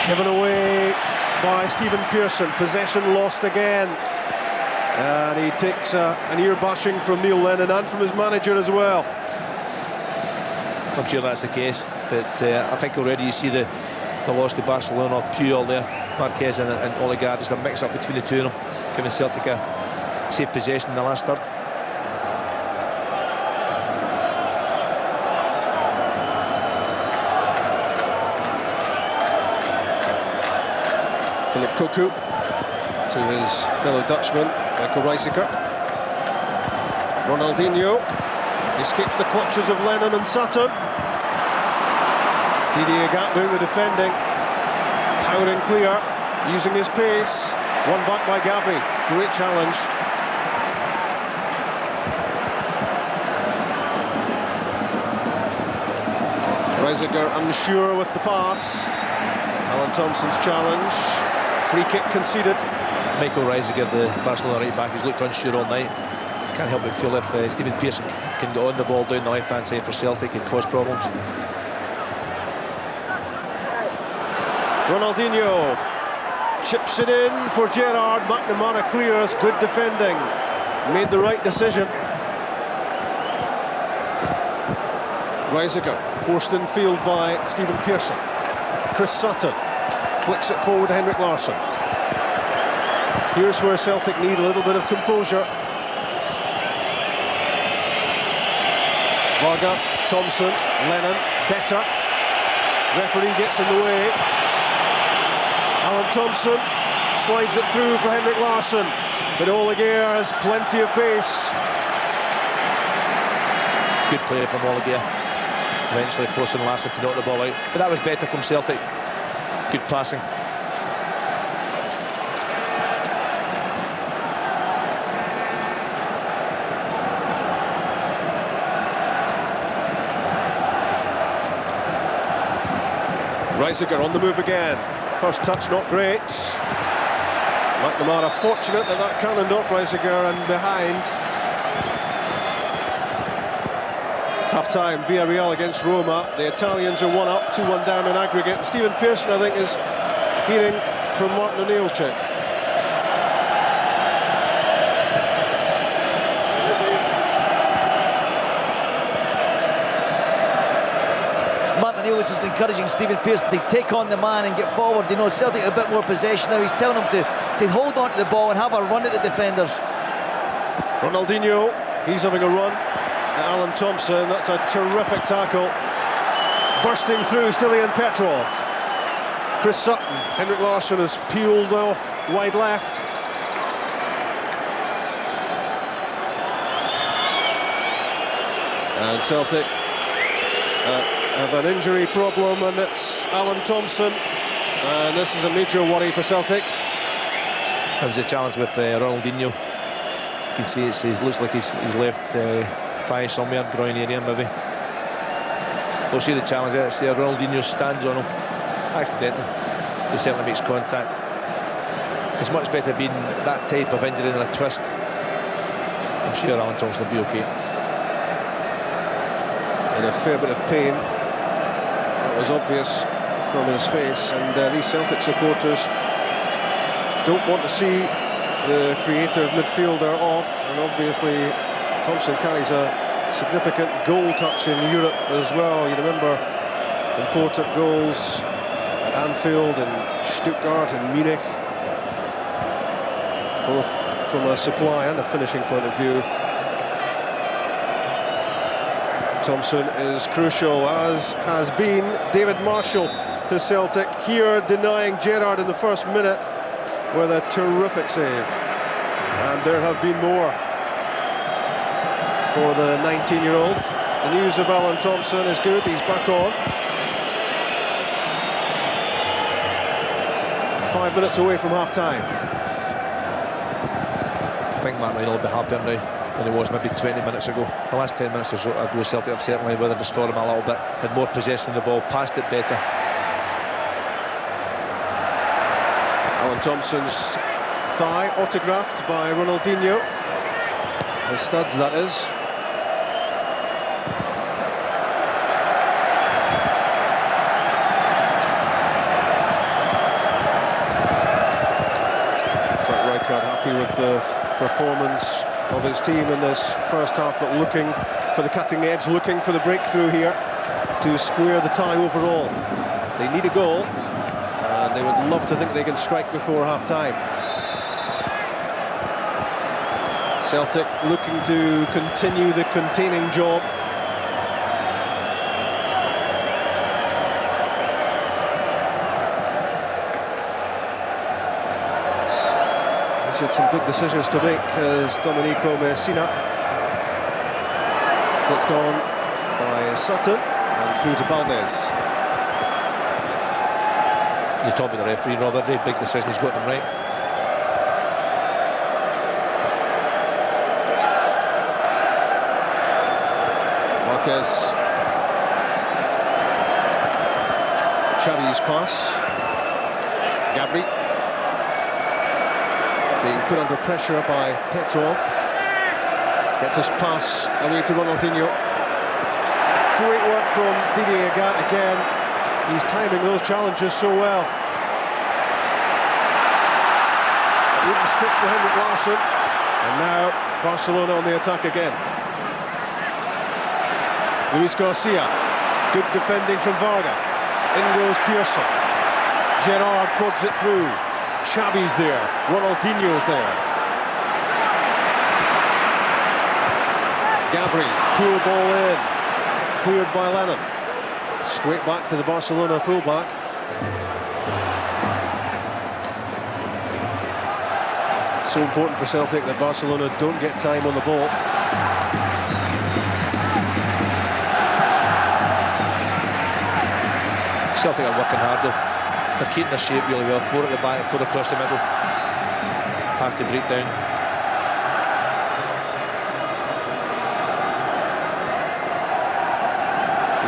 Given away by Stephen Pearson. Possession lost again. And he takes an ear bashing from Neil Lennon and from his manager as well. I'm sure that's the case, but I think already you see the loss to Barcelona, Puyol there, Marquez and Oleguer, just a mix-up between the two of them, giving Celtic a safe possession in the last third. Philip Cocu to his fellow Dutchman, Michael Reiziger. Ronaldinho escapes the clutches of Lennon and Sutton. Didier Agathe doing the defending, towering clear, using his pace. One back by Gabri, great challenge. Reiziger unsure with the pass. Alan Thompson's challenge. Free kick conceded. Michael Reiziger, the Barcelona right back, who's looked unsure all night. Can't help but feel if Stephen Pearson can get on the ball down the left-hand side for Celtic and cause problems. Ronaldinho chips it in for Gerard. McNamara clears, good defending. Made the right decision. Reiziger forced in field by Stephen Pearson. Chris Sutton flicks it forward to Henrik Larsson. Here's where Celtic need a little bit of composure. Varga, Thompson, Lennon, better. Referee gets in the way. Alan Thompson slides it through for Henrik Larsson, but Oleguer has plenty of pace. Good play from Oleguer. Eventually forcing Larsson to knock the ball out, but that was better from Celtic. Good passing. Reiziger on the move again. First touch not great. McNamara fortunate that cannoned off Reiziger and behind. Half-time, Villarreal against Roma. The Italians are 1 up, 2-1 down in aggregate. Stephen Pearson, I think, is hearing from Martin O'Neill. Was just encouraging Stephen Pearson to take on the man and get forward. You know, Celtic a bit more possession now. He's telling him to hold on to the ball and have a run at the defenders. Ronaldinho He's having a run at Alan Thompson. That's a terrific tackle. Bursting through, still Ian Petrov. Chris Sutton. Henrik Larsson has peeled off wide left. And Celtic have an injury problem, and it's Alan Thompson. And this is a major worry for Celtic. That was a challenge with Ronaldinho. You can see it looks like his left thigh somewhere, groin area maybe. We'll see the challenge there. It's there. Ronaldinho stands on him accidentally. He certainly makes contact. It's much better being that type of injury than a twist. I'm sure Alan Thompson will be okay. In a fair bit of pain. That was obvious from his face, and these Celtic supporters don't want to see the creative midfielder off, and obviously Thompson carries a significant goal touch in Europe as well. You remember important goals at Anfield and Stuttgart and Munich, both from a supply and a finishing point of view. Thompson is crucial, as has been David Marshall to Celtic, here denying Gerard in the first minute with a terrific save. And there have been more for the 19-year-old. The news of Alan Thompson is good, he's back on. 5 minutes away from half-time. I think Martin will be happier now than he was maybe 20 minutes ago. The last 10 minutes or so ago, Celtic have certainly weathered the storm a little bit, had more possession of the ball, passed it better. Alan Thompson's thigh autographed by Ronaldinho. The studs, that is. Frank Rijkaard happy with the performance of his team in this first half, but looking for the cutting edge, looking for the breakthrough here to square the tie overall. They need a goal, and they would love to think they can strike before half-time. Celtic looking to continue the containing job. He's had some big decisions to make as Domenico Messina flicked on by Sutton and through to Valdes. You talk about the referee, Robert, very big decision, he's got them right. Marquez. Xavi's pass. Gabri being put under pressure by Petrov. Gets his pass away to Ronaldinho. Great work from Didier Agathe again. He's timing those challenges so well. It wouldn't stick for Henrik Larsson. And now Barcelona on the attack again. Luis Garcia. Good defending from Varga. In goes Pearson. Gerard prods it through. Xavi's there. Ronaldinho's there. Gabri. Poor ball in. Cleared by Lennon. Straight back to the Barcelona fullback. So important for Celtic that Barcelona don't get time on the ball. Celtic are working hard though. They're keeping their shape really well. 4 at the back, 4 across the middle. Hard to break down.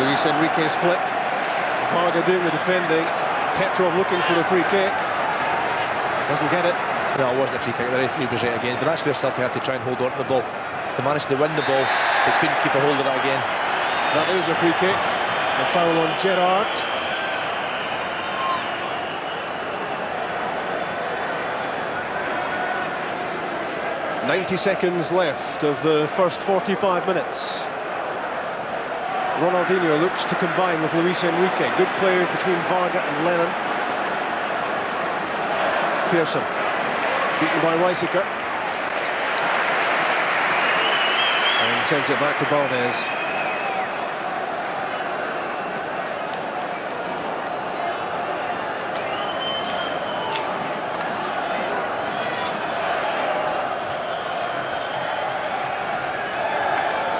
Luis Enrique's flick. Varga doing the defending. Petrov looking for a free kick. Doesn't get it. No, it wasn't a free kick. The referee was right again. But that's where Celtic had to try and hold on to the ball. They managed to win the ball, they couldn't keep a hold of it again. That is a free kick. A foul on Gerard. .90 seconds left of the first 45 minutes. Ronaldinho looks to combine with Luis Enrique. Good play between Varga and Lennon. Pearson, beaten by Reiziger. and sends it back to Valdes.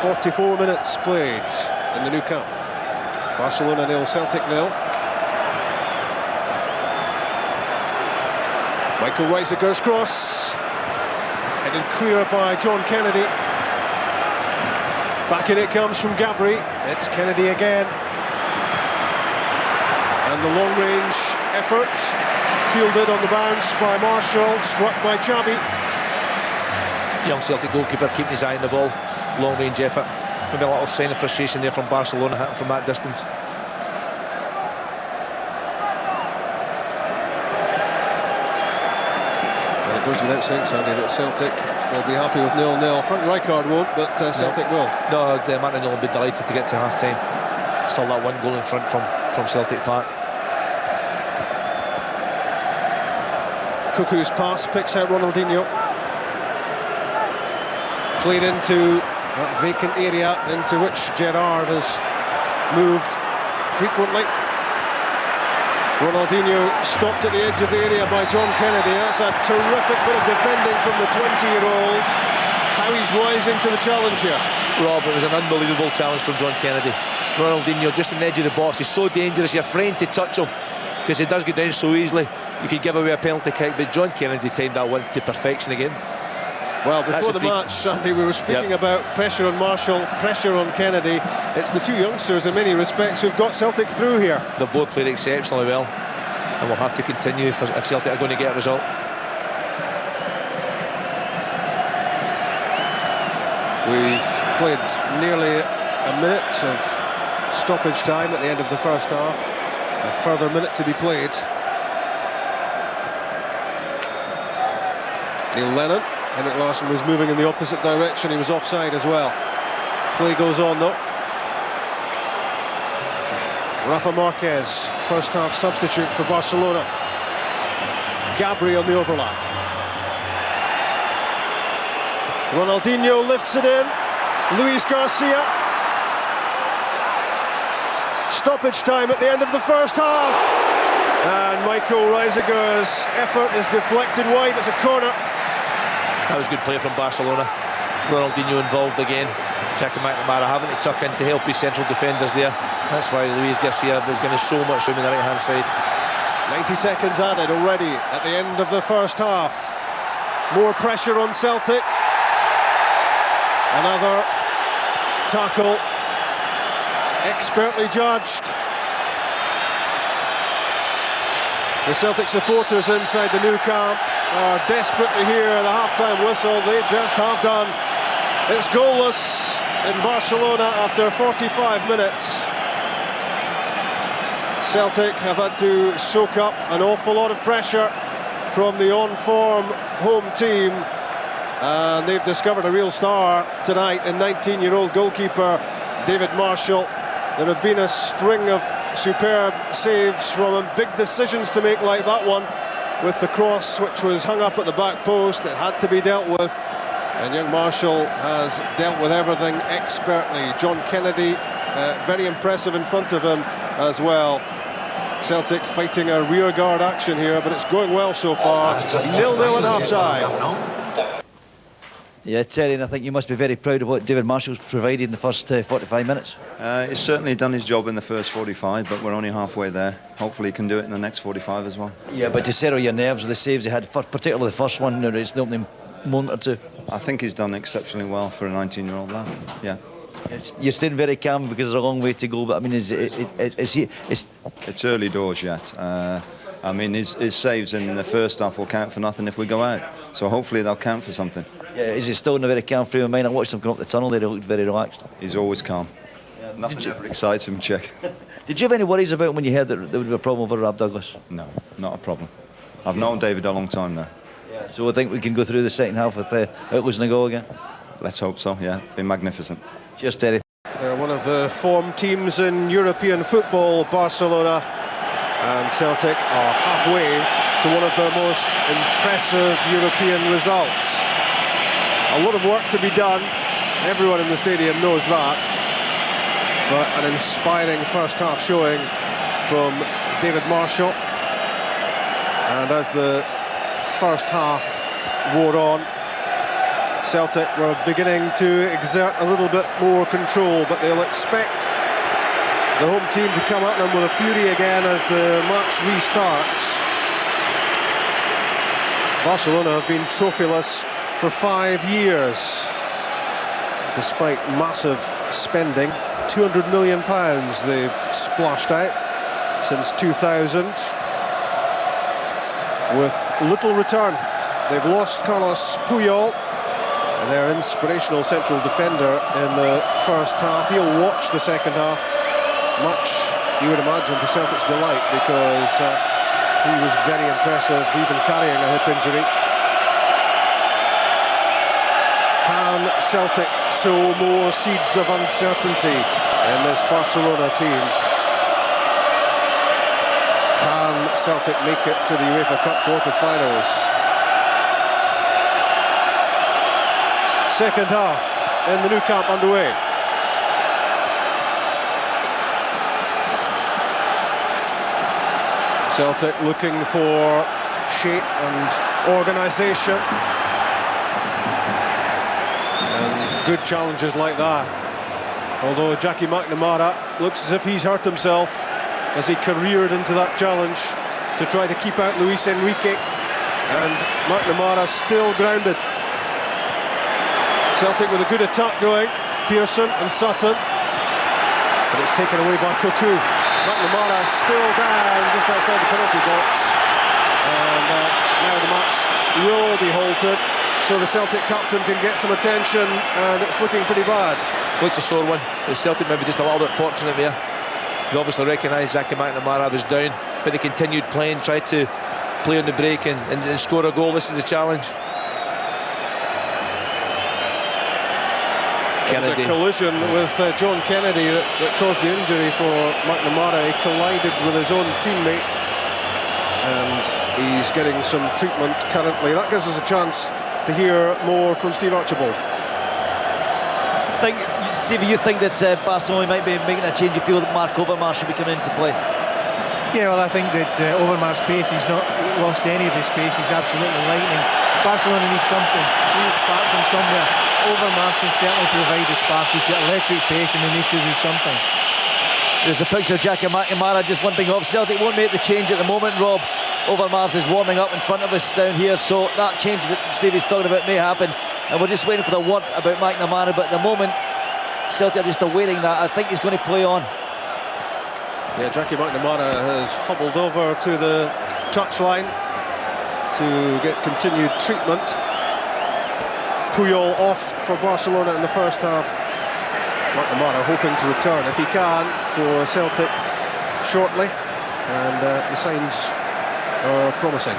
"44 minutes played in the new camp. Barcelona 0, Celtic 0. Michael Reiziger's cross, headed clear by John Kennedy. Back in it comes from Gabri. It's Kennedy again. And the long-range effort, fielded on the bounce by Marshall, struck by Xavi. Young Celtic goalkeeper keeping his eye on the ball. Long-range effort. Maybe a little sign of frustration there from Barcelona, hitting from that distance. It goes without saying, Sandy, that Celtic will be happy with 0-0. Frank Rijkaard won't, but Celtic will. No, the McNamara will be delighted to get to half-time. Still that one goal in front from Celtic Park. Cocu's pass picks out Ronaldinho. Played into that vacant area into which Gerard has moved frequently. Ronaldinho stopped at the edge of the area by John Kennedy. That's a terrific bit of defending from the 20-year-old. How he's rising to the challenge here. Rob, it was an unbelievable challenge from John Kennedy. Ronaldinho just on the edge of the box. He's so dangerous, you're afraid to touch him because he does go down so easily. You could give away a penalty kick, but John Kennedy timed that one to perfection again. Well, before the match, Sandy, we were speaking about pressure on Marshall, pressure on Kennedy. It's the two youngsters in many respects who've got Celtic through here. They've both played exceptionally well, and we'll have to continue if Celtic are going to get a result. We've played nearly a minute of stoppage time at the end of the first half. A further minute to be played. Lennon. Henrik Larsson was moving in the opposite direction. He was offside as well. Play goes on though. Rafa Marquez, first half substitute for Barcelona. Gabri on the overlap. Ronaldinho lifts it in. Luis Garcia. Stoppage time at the end of the first half. And Michael Reiziger's effort is deflected wide. It's a corner. That was good play from Barcelona. Ronaldinho involved again. Checking McNamara, having to tuck in to help his central defenders there. That's why Luis Garcia is going to so much room on the right-hand side. 90 seconds added already at the end of the first half. More pressure on Celtic. Another tackle, expertly judged. The Celtic supporters inside the new camp are desperate to hear the half-time whistle. They just have done. It's goalless in Barcelona after 45 minutes. Celtic have had to soak up an awful lot of pressure from the on-form home team, and they've discovered a real star tonight in 19-year-old goalkeeper David Marshall. There have been a string of superb saves from him, big decisions to make like that one with the cross which was hung up at the back post. It had to be dealt with, and young Marshall has dealt with everything expertly. John Kennedy, very impressive in front of him as well. Celtic fighting a rearguard action here, but it's going well so far. 0-0 at half-time. Yeah, Terry, and I think you must be very proud of what David Marshall's provided in the first 45 minutes. He's certainly done his job in the first 45, but we're only halfway there. Hopefully he can do it in the next 45 as well. Yeah, but to settle your nerves with the saves he had, particularly the first one, it's the opening moment or two. I think he's done exceptionally well for a 19-year-old lad, yeah. You're staying very calm because there's a long way to go, but I mean, it's early doors yet. I mean, his saves in the first half will count for nothing if we go out, so hopefully they'll count for something. Yeah, is he still in a very calm frame of mind? I watched him come up the tunnel there, he looked very relaxed. He's always calm. Yeah, nothing ever excites him, Chick. Did you have any worries about when you heard that there would be a problem over Rob Douglas? No, not a problem. I've known David a long time now. Yeah, so I think we can go through the second half without losing a goal again? Let's hope so, yeah. Be magnificent. Cheers, Terry. They're one of the form teams in European football, Barcelona, and Celtic are halfway to one of their most impressive European results. A lot of work to be done, Everyone in the stadium knows that. But an inspiring first half showing from David Marshall. And as the first half wore on, Celtic were beginning to exert a little bit more control, but they'll expect the home team to come at them with a fury again as the match restarts. Barcelona have been trophyless for 5 years, despite massive spending. £200 million they've splashed out since 2000, with little return. They've lost Carlos Puyol, their inspirational central defender, in the first half. He'll watch the second half, much, you would imagine, to Celtic's delight, because he was very impressive, even carrying a hip injury. Can Celtic sow more seeds of uncertainty in this Barcelona team? Can Celtic make it to the UEFA Cup quarter-finals? Second half in the new camp underway. Celtic looking for shape and organisation, and good challenges like that. Although Jackie McNamara looks as if he's hurt himself as he careered into that challenge to try to keep out Luis Enrique, and McNamara still grounded. Celtic with a good attack going, Pearson and Sutton, but it's taken away by Cocu. McNamara still down just outside the penalty box, and now the match will be halted, so the Celtic captain can get some attention, and it's looking pretty bad. Looks a sore one. The Celtic maybe just a little bit fortunate there. They obviously recognised Jackie McNamara was down, but they continued playing, tried to play on the break and score a goal. This is the challenge. There was a collision with John Kennedy that caused the injury for McNamara. He collided with his own teammate, and he's getting some treatment currently. That gives us a chance to hear more from Steve Archibald. Stevie, you think that Barcelona might be making a change? You feel that Mark Overmars should be coming into play? Yeah, well, I think that Overmars' pace, he's not lost any of his pace. He's absolutely lightning. Barcelona needs something. He needs a spark from somewhere. Overmars can certainly provide a spark. He's got electric pace, and they need to do something. There's a picture of Jackie McNamara just limping off. Celtic won't make the change at the moment, Rob. Overmars is warming up in front of us down here, so that change that Stevie's talking about may happen, and we're just waiting for the word about McNamara. But at the moment, Celtic are just awaiting that. I think he's going to play on. Yeah, Jackie McNamara has hobbled over to the touchline to get continued treatment. Puyol off for Barcelona in the first half. McNamara hoping to return, if he can, for Celtic shortly, and the signs are promising.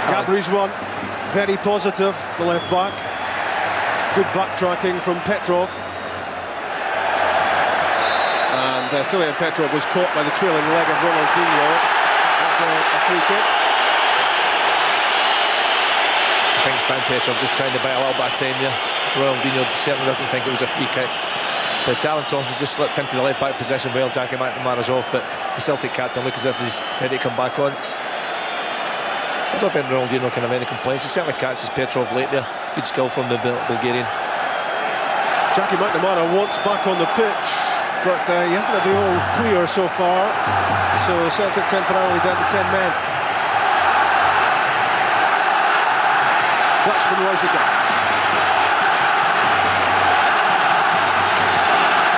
Gabri's run, very positive, the left back. Good backtracking from Petrov. And still Petrov was caught by the trailing leg of Ronaldinho. That's a free kick. I think Stan Petrov just trying to buy a little bit of time there. Ronaldinho certainly doesn't think it was a free kick. But Alan Thompson just slipped into the left back position while Jackie McNamara's off, but the Celtic captain looks as if he's ready to come back on. I don't think Ronaldinho can have any complaints. He certainly catches Petrov late there. Good skill from the Bulgarian. Jackie McNamara wants back on the pitch, but he hasn't had the all clear so far, so Celtic temporarily down to 10 men. Dutchman Reiziger.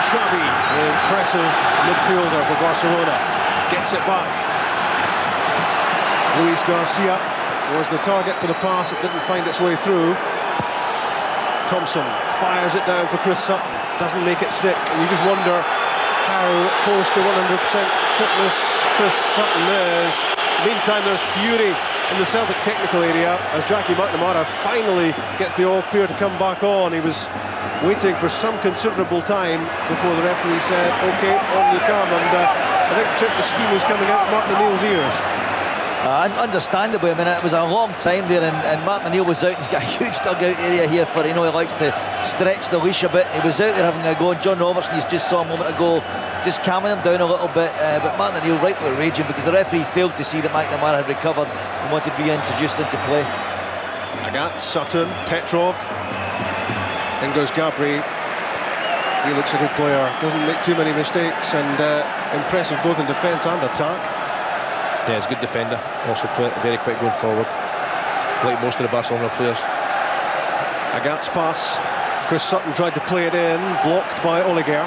Xavi, the impressive midfielder for Barcelona, gets it back. Luis Garcia was the target for the pass. It didn't find its way through. Thompson fires it down for Chris Sutton, doesn't make it stick, and you just wonder how close to 100% fitness Chris Sutton is. Meantime, there's fury in the Celtic technical area as Jackie McNamara finally gets the all clear to come back on. He was waiting for some considerable time before the referee said, OK, on you come, and I think the steam was coming out of Martin O'Neill's ears. Understandably, I mean, it was a long time there, and Martin O'Neill was out. He's got a huge dugout area here for, you know, he likes to stretch the leash a bit. He was out there having a go, and John Robertson, you just saw a moment ago, just calming him down a little bit. But Martin O'Neill rightly raging because the referee failed to see that McNamara had recovered and wanted reintroduced into play. Agathe, Sutton, Petrov. In goes Gabri. He looks a good player, doesn't make too many mistakes, and impressive both in defence and attack. Yeah, he's a good defender, also very quick going forward, like most of the Barcelona players. Agathe's pass, Chris Sutton tried to play it in, blocked by Oleguer.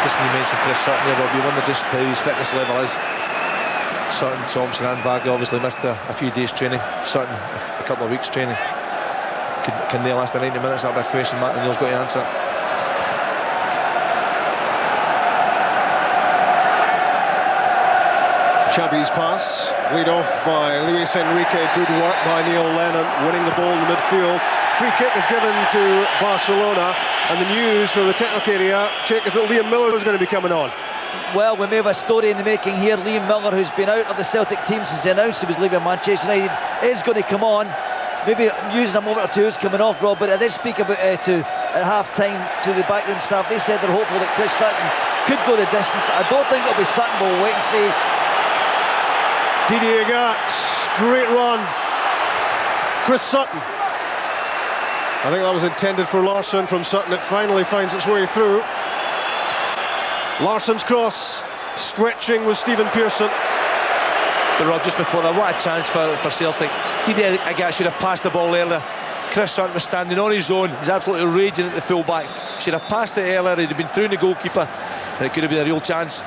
Just when you mentioned Chris Sutton there, Rob, you wonder just how his fitness level is. Sutton, Thompson and Varga obviously missed a few days training. Sutton a couple of weeks training. Can they last the 90 minutes? That'll be a question Martin O'Neill's got to answer. Xavi's pass, lead off by Luis Enrique, good work by Neil Lennon, winning the ball in the midfield. Free kick is given to Barcelona, and the news from the technical area check is that Liam Miller is going to be coming on. Well, we may have a story in the making here. Liam Miller, who's been out of the Celtic team since he announced he was leaving Manchester United, is going to come on. Maybe using a moment or two is coming off, Rob, but I did speak about at half-time to the backroom staff. They said they're hopeful that Chris Sutton could go the distance. I don't think it'll be Sutton, but we'll wait and see. Didier Agathe, great run. Chris Sutton. I think that was intended for Larsson from Sutton. It finally finds its way through. Larsson's cross, stretching with Stephen Pearson. But Rob, just before that, what a chance for Celtic. Didier Agathe should have passed the ball earlier. Chris Sutton was standing on his own. He's absolutely raging at the full-back. Should have passed it earlier. He'd have been through the goalkeeper, and it could have been a real chance.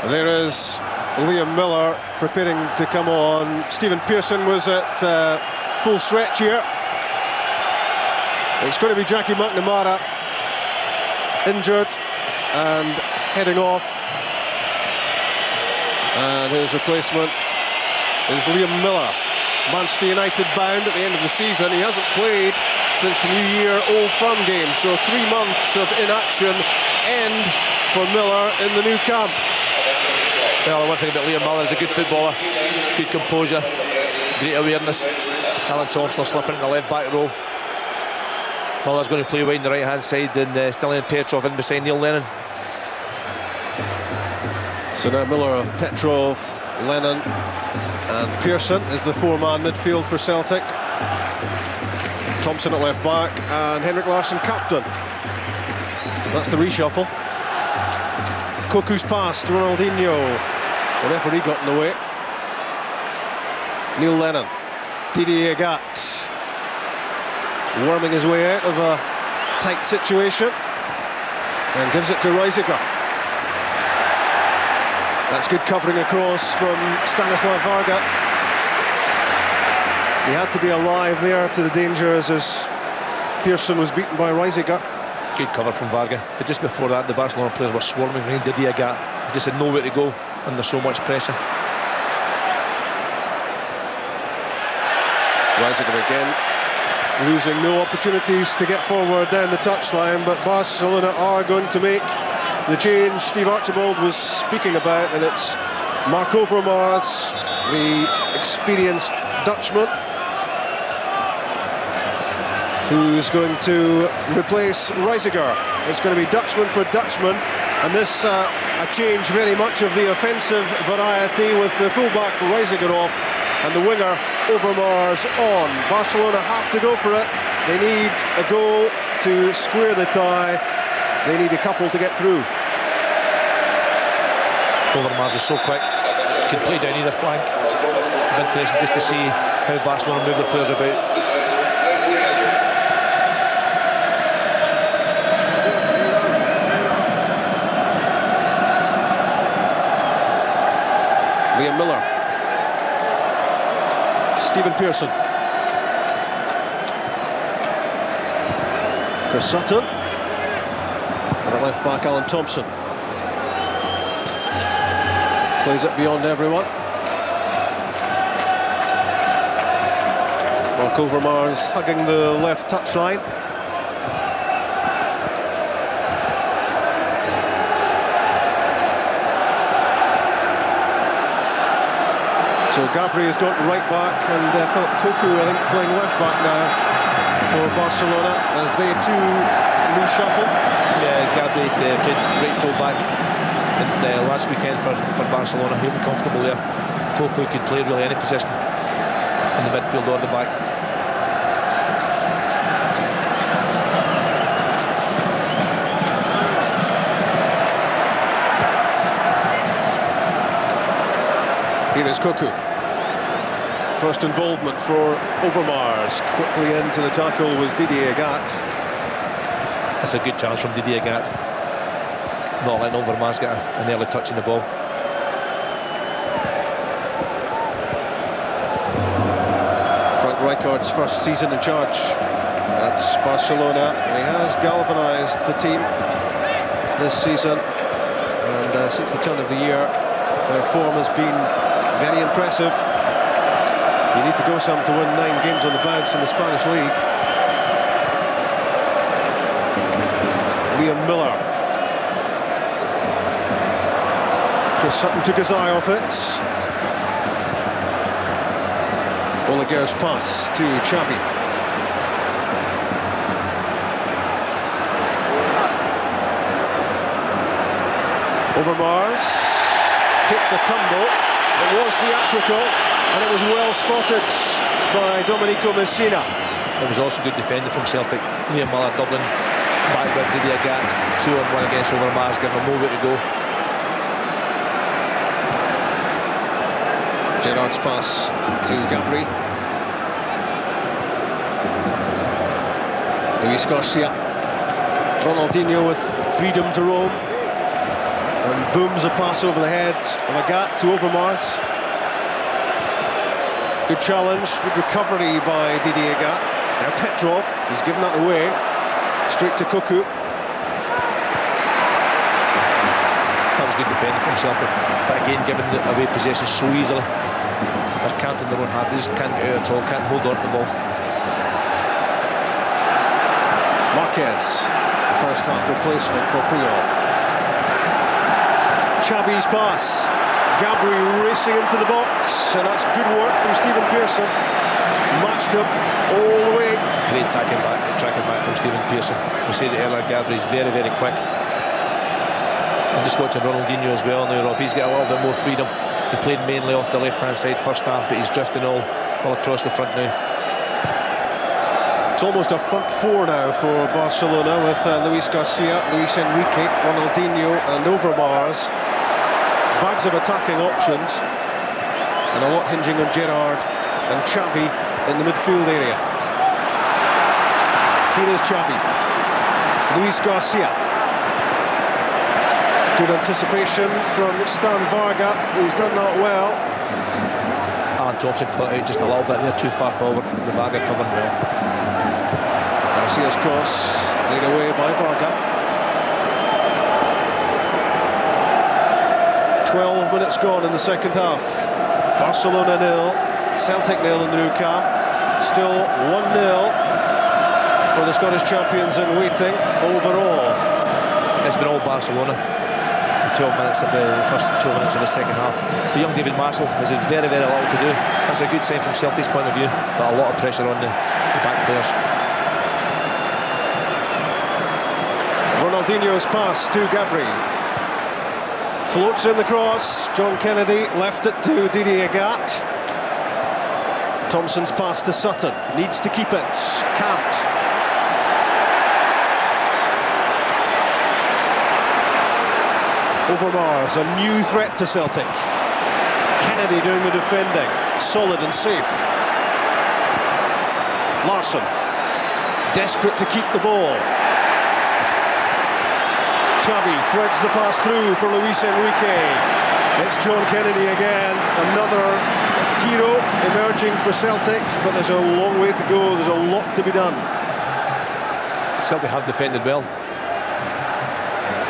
There is Liam Miller preparing to come on. Stephen Pearson was at full stretch here. It's going to be Jackie McNamara, injured and heading off. And his replacement is Liam Miller, Manchester United bound at the end of the season. He hasn't played since the New Year Old Firm game, so 3 months of inaction end for Miller in the new camp. Well, the one thing about Liam Miller is a good footballer, good composure, great awareness. Alan Thompson slipping in the left back row. Miller's going to play wide on the right hand side, and still in Petrov in beside Neil Lennon. So now Miller, Petrov, Lennon and Pearson is the four-man midfield for Celtic. Thompson at left back and Henrik Larsson captain. That's the reshuffle. Cocu's pass to Ronaldinho. The referee got in the way. Neil Lennon, Didier Agathe, worming his way out of a tight situation and gives it to Reiziger. That's good covering across from Stanislav Varga. He had to be alive there to the dangers as Pearson was beaten by Reiziger. Good cover from Varga, but just before that the Barcelona players were swarming around Didier Agathe. He just had nowhere to go under so much pressure. Reiziger again, losing no opportunities to get forward down the touchline, but Barcelona are going to make the change Steve Archibald was speaking about, and it's Marc Overmars, the experienced Dutchman, who's going to replace Reiziger. It's going to be Dutchman for Dutchman, and this a change very much of the offensive variety, with the fullback Reiziger off and the winger Overmars on. Barcelona have to go for it. They need a goal to square the tie. They need a couple to get through. Overmars is so quick, can play down either flank. It's interesting just to see how Barcelona move their players about. Liam Miller, Stephen Pearson, Chris Sutton, and at left back Alan Thompson. Plays it beyond everyone. Marc Overmars hugging the left touchline. So Gabri has got right back, and Philip Cocu, I think, playing left back now for Barcelona as they too reshuffle. Yeah, Gabri played right full back last weekend for Barcelona. He'll be comfortable there. Cocu could play really any position in the midfield or the back. Here is Cocu. First involvement for Overmars. Quickly into the tackle was Didier Agathe. That's a good chance from Didier Agathe. Not letting Overmars get an early touch in the ball. Frank Rijkaard's first season in charge at Barcelona. He has galvanised the team this season, and since the turn of the year, their form has been very impressive. You need to go some to win 9 games on the bounce in the Spanish league. Liam Miller. Chris Sutton took his eye off it. Oleguer's pass to Xavi. Overmars takes a tumble. It was theatrical, and it was well spotted by Domenico Messina. It was also good defending from Celtic. Liam Miller doubling back with Didier Agathe, 2-on-1 against Overmars, giving him nowhere to go. Gerard's pass to Gabri. Luis Garcia. Ronaldinho with freedom to roam. And booms a pass over the head of Agathe to Overmars. Good challenge, good recovery by Didier Agathe. Now Petrov, he's given that away. Straight to Cocu. That was good defending from Celtic. But again, giving away possession so easily. They're counting their own half. They just can't get out at all, can't hold on to the ball. Marquez, the first half replacement for Puyol. Xavi's pass. Gabri racing into the box, and that's good work from Stephen Pearson. Matched up all the way. Great tracking back from Stephen Pearson. We said it earlier, Gabri's very, very quick. I'm just watching Ronaldinho as well now, Rob. He's got a little bit more freedom. He played mainly off the left-hand side first half, but he's drifting all across the front now. It's almost a front four now for Barcelona with Luis Garcia, Luis Enrique, Ronaldinho and Overmars. Bags of attacking options, and a lot hinging on Gerard and Xavi in the midfield area. Here is Xavi. Luis Garcia. Good anticipation from Stan Varga, who's done that well. Thompson cut out just a little bit there, too far forward. The Varga covering well. Garcia's cross laid away by Varga. 12 minutes gone in the second half. Barcelona 0, Celtic 0 in the Nou Camp. Still 1-0 for the Scottish champions in waiting overall. It's been all Barcelona. The 12 minutes of the first 12 minutes of the second half. The young David Marshall has very, very little to do. That's a good sign from Celtic's point of view, but a lot of pressure on the back players. Ronaldinho's pass to Gabri. Floats in the cross. John Kennedy left it to Didier Agathe. Thompson's pass to Sutton. Needs to keep it. Can't. Overmars, a new threat to Celtic. Kennedy doing the defending. Solid and safe. Larsson. Desperate to keep the ball. Xavi threads the pass through for Luis Enrique. It's John Kennedy again, another hero emerging for Celtic, but there's a long way to go, there's a lot to be done. Celtic have defended well.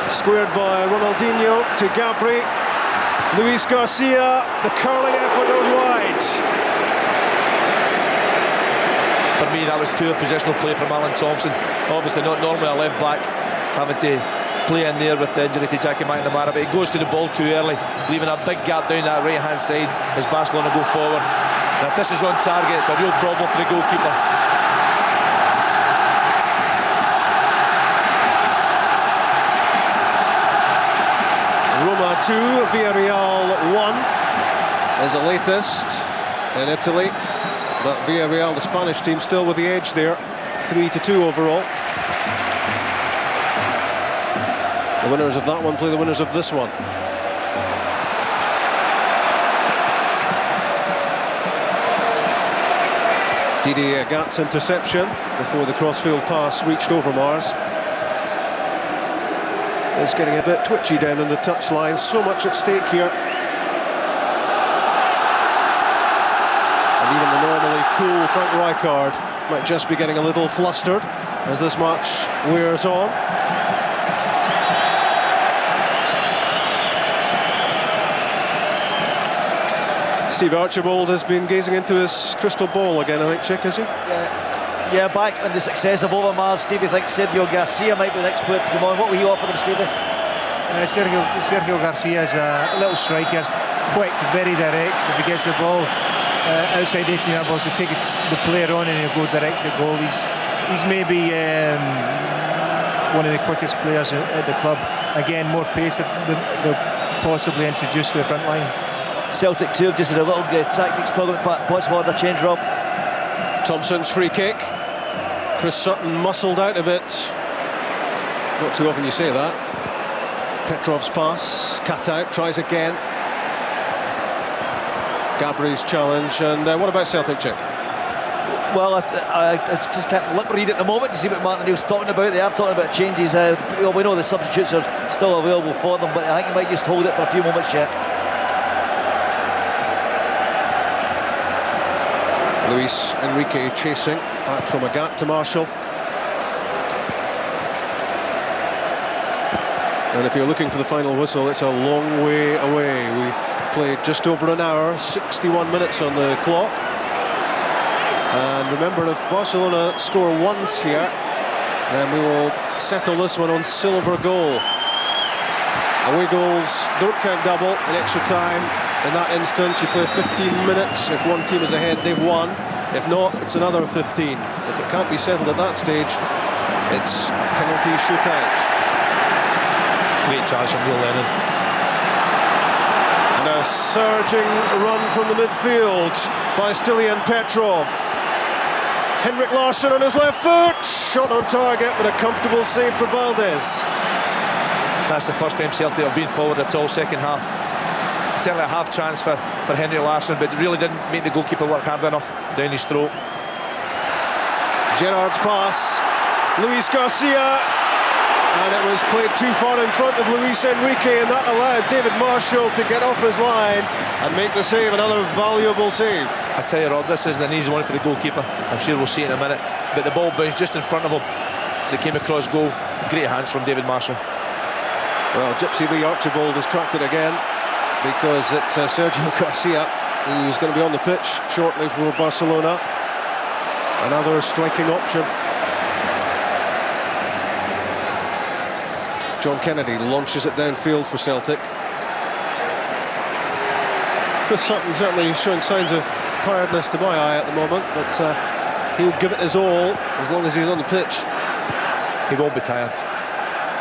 Squared by Ronaldinho to Gabri. Luis Garcia, the curling effort goes wide. For me, that was poor positional play from Alan Thompson. Obviously not normally a left back, having to play in there with the injury to Jackie McNamara, but he goes to the ball too early, leaving a big gap down that right hand side as Barcelona go forward. And if this is on target, it's a real problem for the goalkeeper. Roma 2, Villarreal 1 is the latest in Italy, but Villarreal, the Spanish team, still with the edge there, 3-2 overall. The winners of that one play the winners of this one. Didier Agat's interception before the crossfield pass reached Overmars. It's getting a bit twitchy down in the touchline, so much at stake here. And even the normally cool Frank Rijkaard might just be getting a little flustered as this match wears on. Steve Archibald has been gazing into his crystal ball again, I think, Chick, has he? Yeah, back on the success of Overmars, Stevie thinks Sergio Garcia might be the next player to come on. What will you offer them, Stevie? Sergio Garcia is a little striker, quick, very direct. If he gets the ball outside 18-yard box, he'll take the player on and he'll go direct to goal. He's maybe one of the quickest players at the club. Again, more pace that they'll possibly introduce to the front line. Celtic too have just had a little tactics talking about possible other change, Rob. Thompson's free kick. Chris Sutton muscled out of it. Not too often you say that. Petrov's pass, cut out, tries again. Gabri's challenge, and what about Celtic, Chick? Well, I just can't lip read at the moment to see what Martin O'Neill's talking about. They are talking about changes. Well, we know the substitutes are still available for them, but I think he might just hold it for a few moments yet. Luis Enrique chasing, back from Agathe to Marshall. And if you're looking for the final whistle, it's a long way away. We've played just over an hour, 61 minutes on the clock. And remember, if Barcelona score once here, then we will settle this one on silver goal. Away goals don't count double in extra time. In that instance, you play 15 minutes. If one team is ahead, they've won. If not, it's another 15. If it can't be settled at that stage, it's a penalty shootout. Great chance from Lennon. And a surging run from the midfield by Sylla and Petrov. Henrik Larsson on his left foot. Shot on target, but a comfortable save for Valdes. That's the first time Celtic have been forward at all second half. Certainly a half chance for Henrik Larsson, but really didn't make the goalkeeper work hard enough down his throat. Gerard's pass, Luis Garcia, and it was played too far in front of Luis Enrique, and that allowed David Marshall to get off his line and make the save, another valuable save. I tell you, Rob, this isn't an easy one for the goalkeeper. I'm sure we'll see it in a minute, but the ball bounced just in front of him as it came across goal. Great hands from David Marshall. Well, Gypsy Lee Archibald has cracked it again, because it's Sergio Garcia who's going to be on the pitch shortly for Barcelona. Another striking option. John Kennedy launches it downfield for Celtic. Chris Sutton certainly showing signs of tiredness to my eye at the moment, but he'll give it his all as long as he's on the pitch. He won't be tired.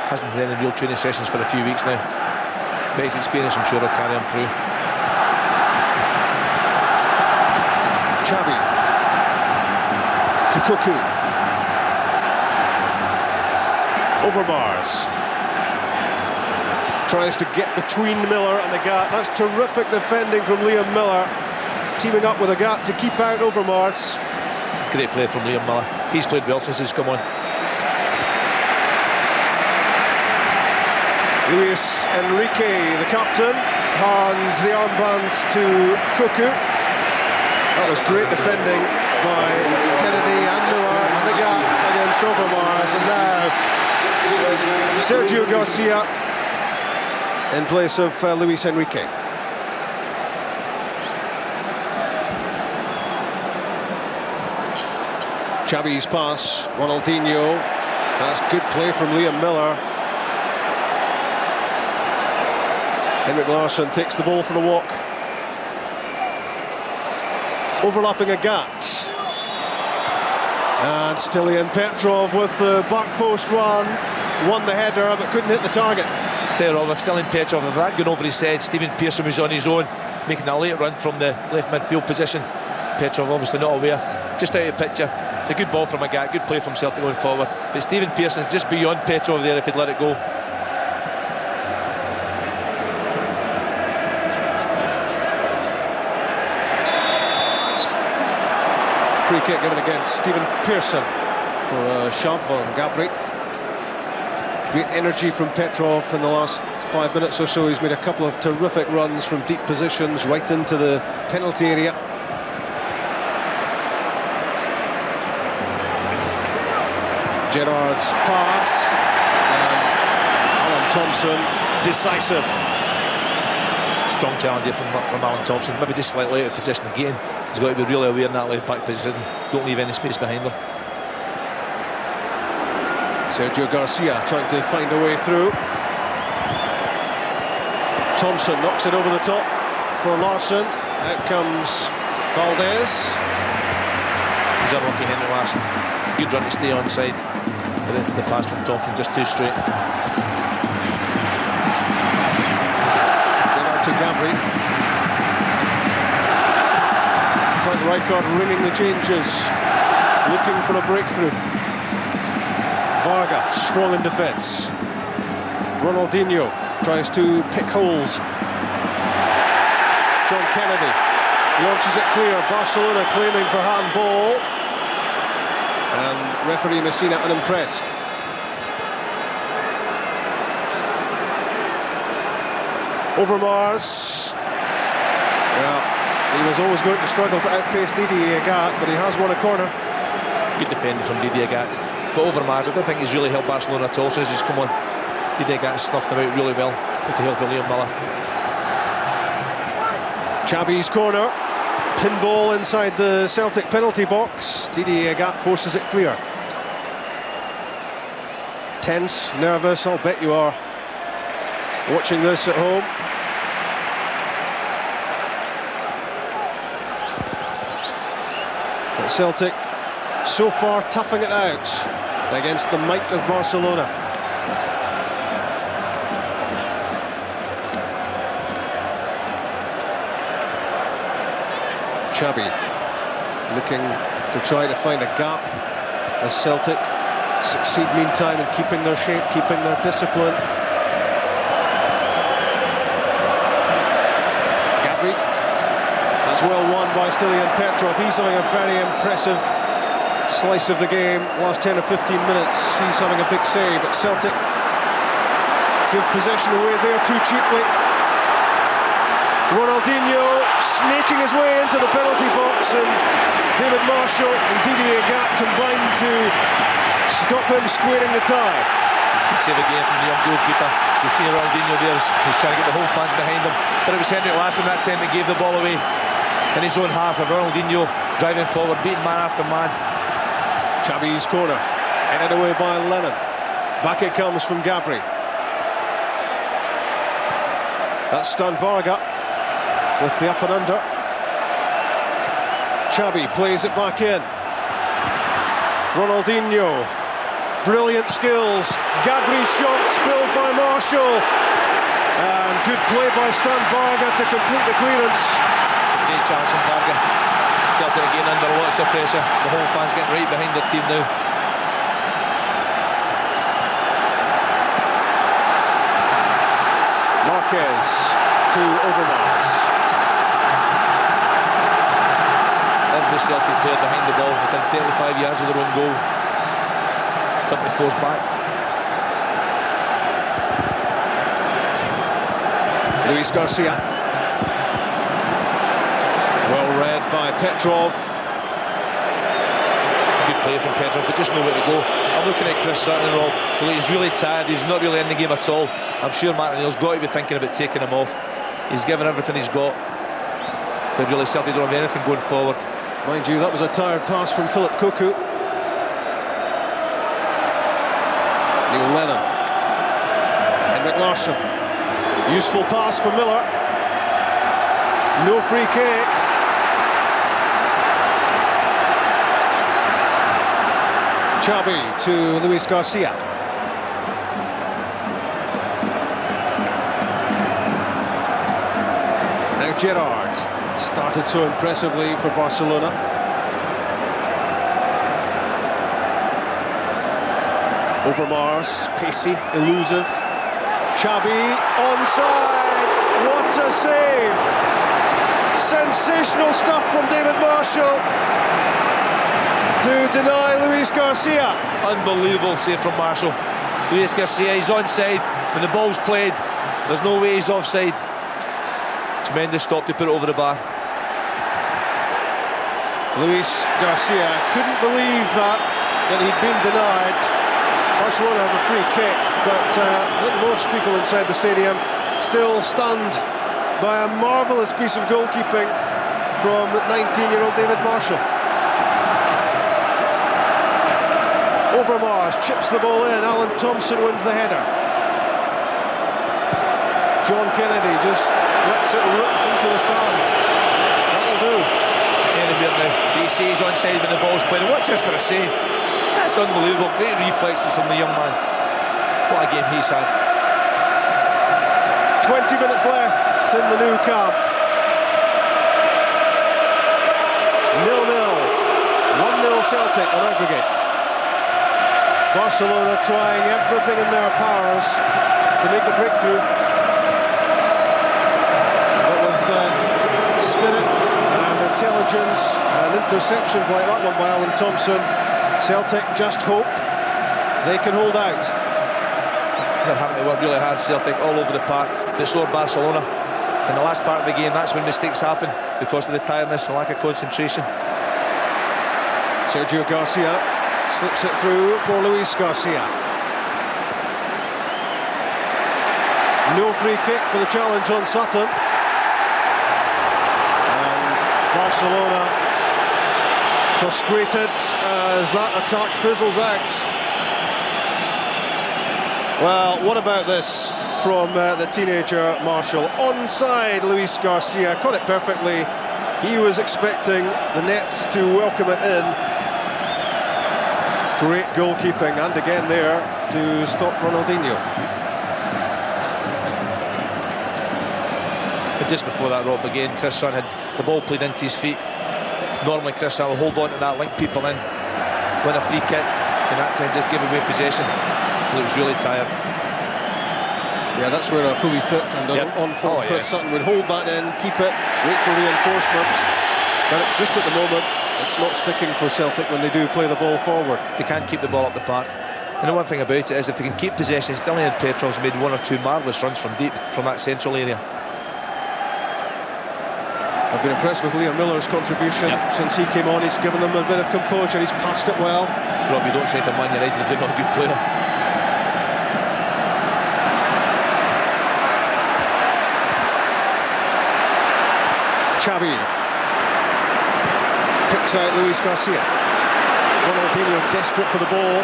Hasn't had any real training sessions for a few weeks now. But his experience, I'm sure, will carry him through. Xavi to Cocu. Overmars tries to get between Miller and Agathe. That's terrific defending from Liam Miller, teaming up with Agathe to keep out Overmars. Great play from Liam Miller. He's played well since he's come on. Luis Enrique, the captain, hands the armband to Cocu. That was great defending by Kennedy and Miller and Agathe against Overmars. And now Sergio Garcia in place of Luis Enrique. Xavi's pass, Ronaldinho. That's good play from Liam Miller. Henrik Larsson takes the ball for a walk. Overlapping Agathe. And still in Petrov with the back post run. Won the header but couldn't hit the target. Tell you, Rob, if still in Petrov, if that going over his head, Stephen Pearson was on his own, making a late run from the left midfield position. Petrov obviously not aware, just out of the picture. It's a good ball from Agathe, good play from Celtic going forward. But Stephen Pearson's just beyond Petrov there if he'd let it go. Free kick given against Stephen Pearson for a shove on Gabri. Great energy from Petrov in the last 5 minutes or so. He's made a couple of terrific runs from deep positions right into the penalty area. Gerard's pass, and Alan Thompson decisive. Strong challenge here from Alan Thompson, maybe just slightly out of position again. He's got to be really aware in that left back position. Don't leave any space behind him. Sergio Garcia trying to find a way through. Thompson knocks it over the top for Larsson. Out comes Valdes. He's unlucky, Henrik Larsson. Good run to stay onside. The pass from Thompson just too straight. Gerard to Gabri. Frank Rijkaard ringing the changes, looking for a breakthrough. Varga, strong in defence. Ronaldinho tries to pick holes. John Kennedy launches it clear. Barcelona claiming for handball. And referee Messina unimpressed. Overmars. Well, he was always going to struggle to outpace Didier Agathe, but he has won a corner. Good defender from Didier Agathe. But Overmars, I don't think he's really helped Barcelona at all since he's come on. Didier Agathe snuffed him out really well with the help of Liam Miller. Xavi's corner. Pinball inside the Celtic penalty box. Didier Agathe forces it clear. Tense, nervous, I'll bet you are watching this at home. But Celtic so far toughing it out against the might of Barcelona. Xavi looking to try to find a gap as Celtic succeed meantime in keeping their shape, keeping their discipline. Gabri, that's well won by Stilian Petrov. He's having a very impressive slice of the game. Last 10 or 15 minutes he's having a big save, but Celtic give possession away there too cheaply. Ronaldinho snaking his way into the penalty box, and David Marshall and Didier Agathe combined to stop him squaring the tie. Good save again from the young goalkeeper. You see Ronaldinho there, he's trying to get the home fans behind him, but it was Henrik Larsson that time that gave the ball away in his own half, and Ronaldinho driving forward, beating man after man. Xavi's corner, headed away by Lennon. Back it comes from Gabri. That's stunned Varga with the up and under. Xavi plays it back in. Ronaldinho, brilliant skills. Gabri's shot spilled by Marshall, and good play by Stan Varga to complete the clearance. It's a great chance from Varga. Celtic again under lots of pressure. The whole fans getting right behind their team now. Marquez to Overmars. Every Celtic player behind the ball within 35 yards of their own goal. Simply forced back. Luis Garcia. Well read by Petrov. Good play from Petrov, but just know where to go. I'm looking at Chris Sutton, Rob. He's really tired, he's not really in the game at all. I'm sure Martinelli's got to be thinking about taking him off. He's given everything he's got, but really Celtic don't have anything going forward. Mind you, that was a tired pass from Philip Cocu. Lennon. Henrik Larsson. Useful pass for Miller. No free kick. Xavi to Luis Garcia. Now Gerard started so impressively for Barcelona. Overmars, pacey, elusive. Xavi onside. What a save! Sensational stuff from David Marshall to deny Luis Garcia. Unbelievable save from Marshall. Luis Garcia, he's onside when the ball's played. There's no way he's offside. Tremendous stop to put it over the bar. Luis Garcia couldn't believe that he'd been denied. Barcelona have a free kick, but I think most people inside the stadium still stunned by a marvellous piece of goalkeeping from 19-year-old David Marshall. Overmars chips the ball in. Alan Thompson wins the header. John Kennedy just lets it rip into the stand. That'll do. He sees onside when the ball's played. Watch this for a save. That's unbelievable. Great reflexes from the young man. What a game he's had. 20 minutes left in the new camp. 0-0. 1-0 Celtic on aggregate. Barcelona trying everything in their powers to make a breakthrough. But with spirit and intelligence and interceptions like that one by Alan Thompson, Celtic just hope they can hold out. They're having to work really hard, Celtic, all over the park. But so are Barcelona. In the last part of the game, that's when mistakes happen because of the tiredness and lack of concentration. Sergio Garcia slips it through for Luis Garcia. No free kick for the challenge on Sutton. And Barcelona frustrated as that attack fizzles out. Well, what about this from the teenager Marshall? Onside Luis Garcia, caught it perfectly. He was expecting the net to welcome it in. Great goalkeeping, and again there to stop Ronaldinho. But just before that, Rob, again, Chris Sutton had the ball played into his feet. Normally Chris Sutton will hold on to that, link people in, win a free kick, and that time just give away possession. He looks really tired. Yeah, that's where a fully fit and on-form Chris Sutton would hold that in, keep it, wait for reinforcements. But just at the moment, it's not sticking for Celtic when they do play the ball forward. They can't keep the ball up the park. And the one thing about it is if they can keep possession, still in Petrov's made one or two marvellous runs from deep, from that central area. I've been impressed with Liam Miller's contribution since he came on. He's given them a bit of composure, he's passed it well. Rob, you don't say to Man United if they're not a good player. Xavi picks out Luis Garcia. Ronaldinho desperate for the ball.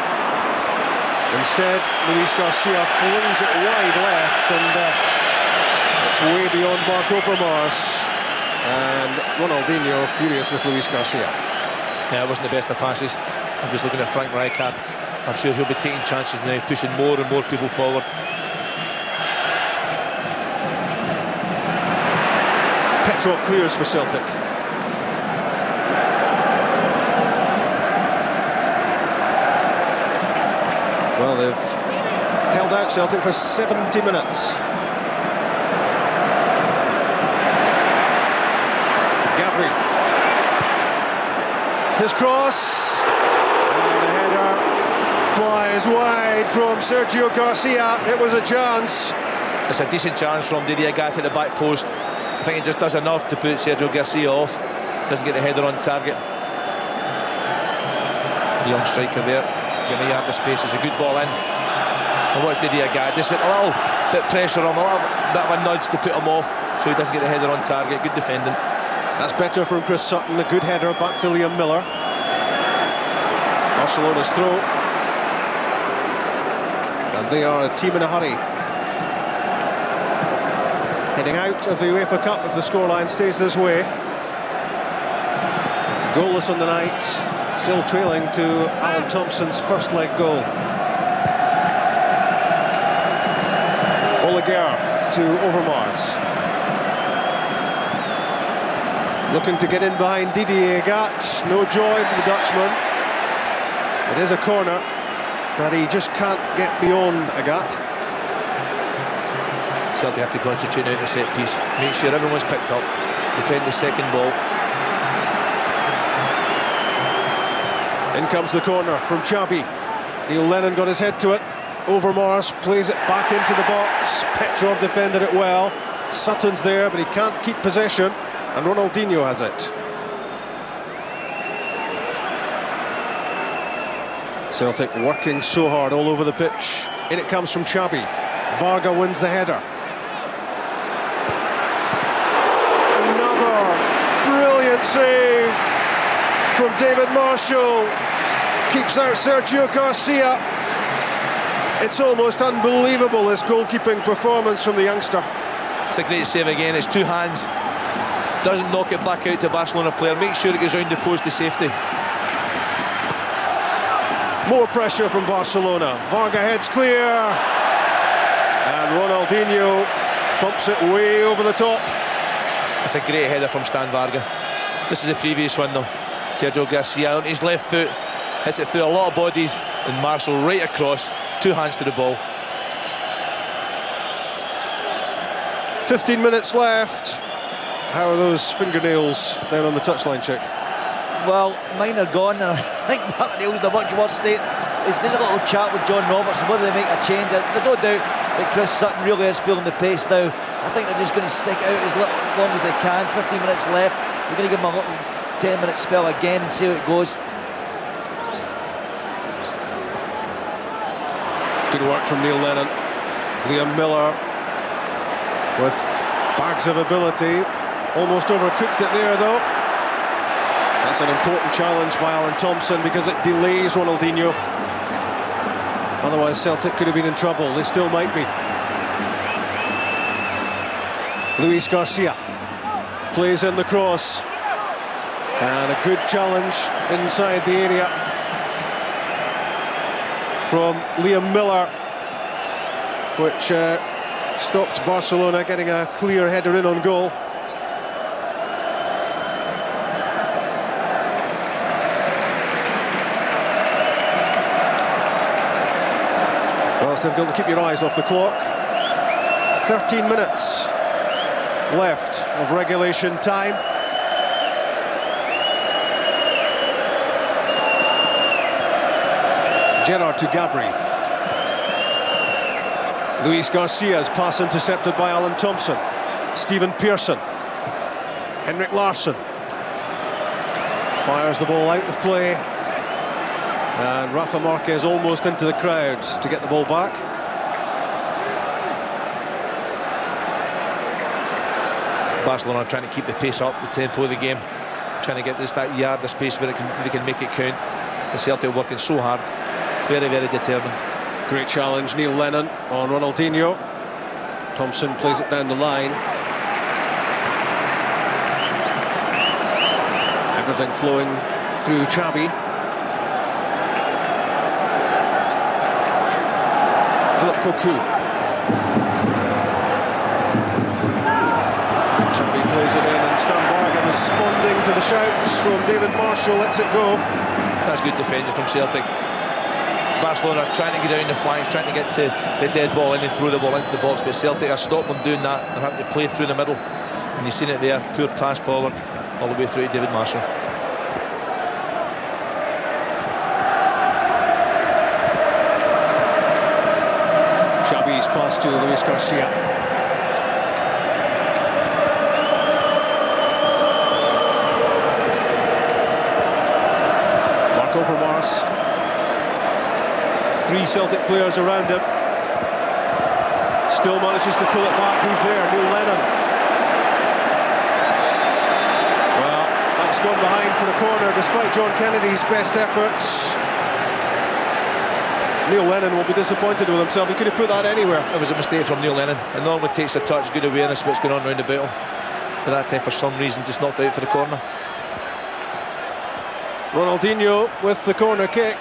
Instead, Luis Garcia flings it wide left, and it's way beyond Mark Overmars. And Ronaldinho furious with Luis Garcia. Yeah, it wasn't the best of passes. I'm just looking at Frank Rijkaard. I'm sure he'll be taking chances now, pushing more and more people forward. Petrov clears for Celtic. Well, they've held out Celtic for 70 minutes. Gabri. His cross. And the header flies wide from Sergio Garcia. It was a chance. It's a decent chance from Agathe at the back post. I think he just does enough to put Sergio Garcia off. Doesn't get the header on target. The young striker there, getting a yard of space. It's a good ball in. And what's Agathe? Just a little bit of pressure on him, a little bit of a nudge to put him off, so he doesn't get the header on target. Good defending. That's better from Chris Sutton. A good header back to Liam Miller. Barcelona's throw. And they are a team in a hurry. heading out of the UEFA Cup if the scoreline stays this way. Goalless on the night, still trailing to Alan Thompson's first leg goal. Oleguer to Overmars. Looking to get in behind Didier Agathe. No joy for the Dutchman. It is a corner, but he just can't get beyond Agathe. Celtic have to concentrate out the set piece, make sure everyone's picked up, defend the second ball. In comes the corner from Xavi. Neil Lennon got his head to it. Overmars plays it back into the box. Petrov defended it well. Sutton's there, but he can't keep possession, and Ronaldinho has it. Celtic working so hard all over the pitch. In it comes from Xavi. Varga wins the header. Another brilliant save from David Marshall. Keeps out Sergio Garcia. It's almost unbelievable, this goalkeeping performance from the youngster. It's a great save again, it's two hands. Doesn't knock it back out to a Barcelona player, makes sure it goes round the post to safety. More pressure from Barcelona. Varga heads clear. And Ronaldinho thumps it way over the top. It's a great header from Stan Varga. This is the previous one though. Sergio Garcia on his left foot, hits it through a lot of bodies, and Marshall right across, two hands to the ball. 15 minutes left. How are those fingernails down on the touchline, Chick? Well, mine are gone, and I think McNamara's in a much worse state. He's did a little chat with John Robertson, whether they make a change. There's no doubt that Chris Sutton really is feeling the pace now. I think they're just going to stick it out as long as they can. 15 minutes left. We're going to give them a little 10-minute spell again and see how it goes. Good work from Neil Lennon. Liam Miller with bags of ability. Almost overcooked it there though. That's an important challenge by Alan Thompson because it delays Ronaldinho. Otherwise Celtic could have been in trouble. They still might be. Luis Garcia plays in the cross. And a good challenge inside the area from Liam Miller, which stopped Barcelona getting a clear header in on goal. Well, it's difficult to keep your eyes off the clock. 13 minutes left of regulation time. Gerard to Gabri. Luis Garcia's pass intercepted by Alan Thompson. Stephen Pearson. Henrik Larsson fires the ball out of play. And Rafa Marquez almost into the crowd to get the ball back. Barcelona trying to keep the pace up, the tempo of the game, trying to get this that yard of space where they can make it count. The Celtic working so hard, very, very determined. Great challenge, Neil Lennon on Ronaldinho. Thompson plays it down the line. Everything flowing through Xavi. Cocu. Xavi plays it in, and Stan Varga responding to the shouts from David Marshall, lets it go. That's good defending from Celtic. Barcelona are trying to get down the flanks, trying to get to the dead ball in and throw the ball into the box, but Celtic are stopping them doing that. They're having to play through the middle, and you've seen it there, poor pass forward all the way through to David Marshall. Xavi's pass to Luis Garcia. Overmars. Three Celtic players around him. Still manages to pull it back. Who's there? Neil Lennon. Well, that's gone behind for a corner despite John Kennedy's best efforts. Neil Lennon will be disappointed with himself. He could have put that anywhere. It was a mistake from Neil Lennon. It normally takes a touch, good awareness of what's going on round about him. But that time, for some reason, just knocked out for the corner. Ronaldinho with the corner kick.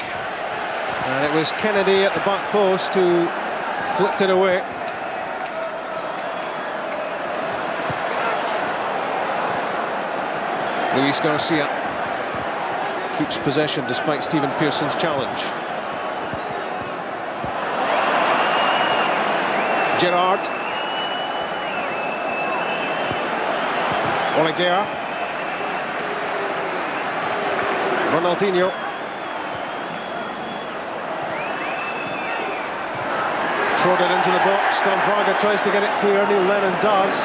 And it was Kennedy at the back post who flicked it away. Luis Garcia keeps possession despite Stephen Pearson's challenge. Gerard. Oleguer. Ronaldinho. Throwed it into the box. Dan Varga tries to get it clear. Neil Lennon does.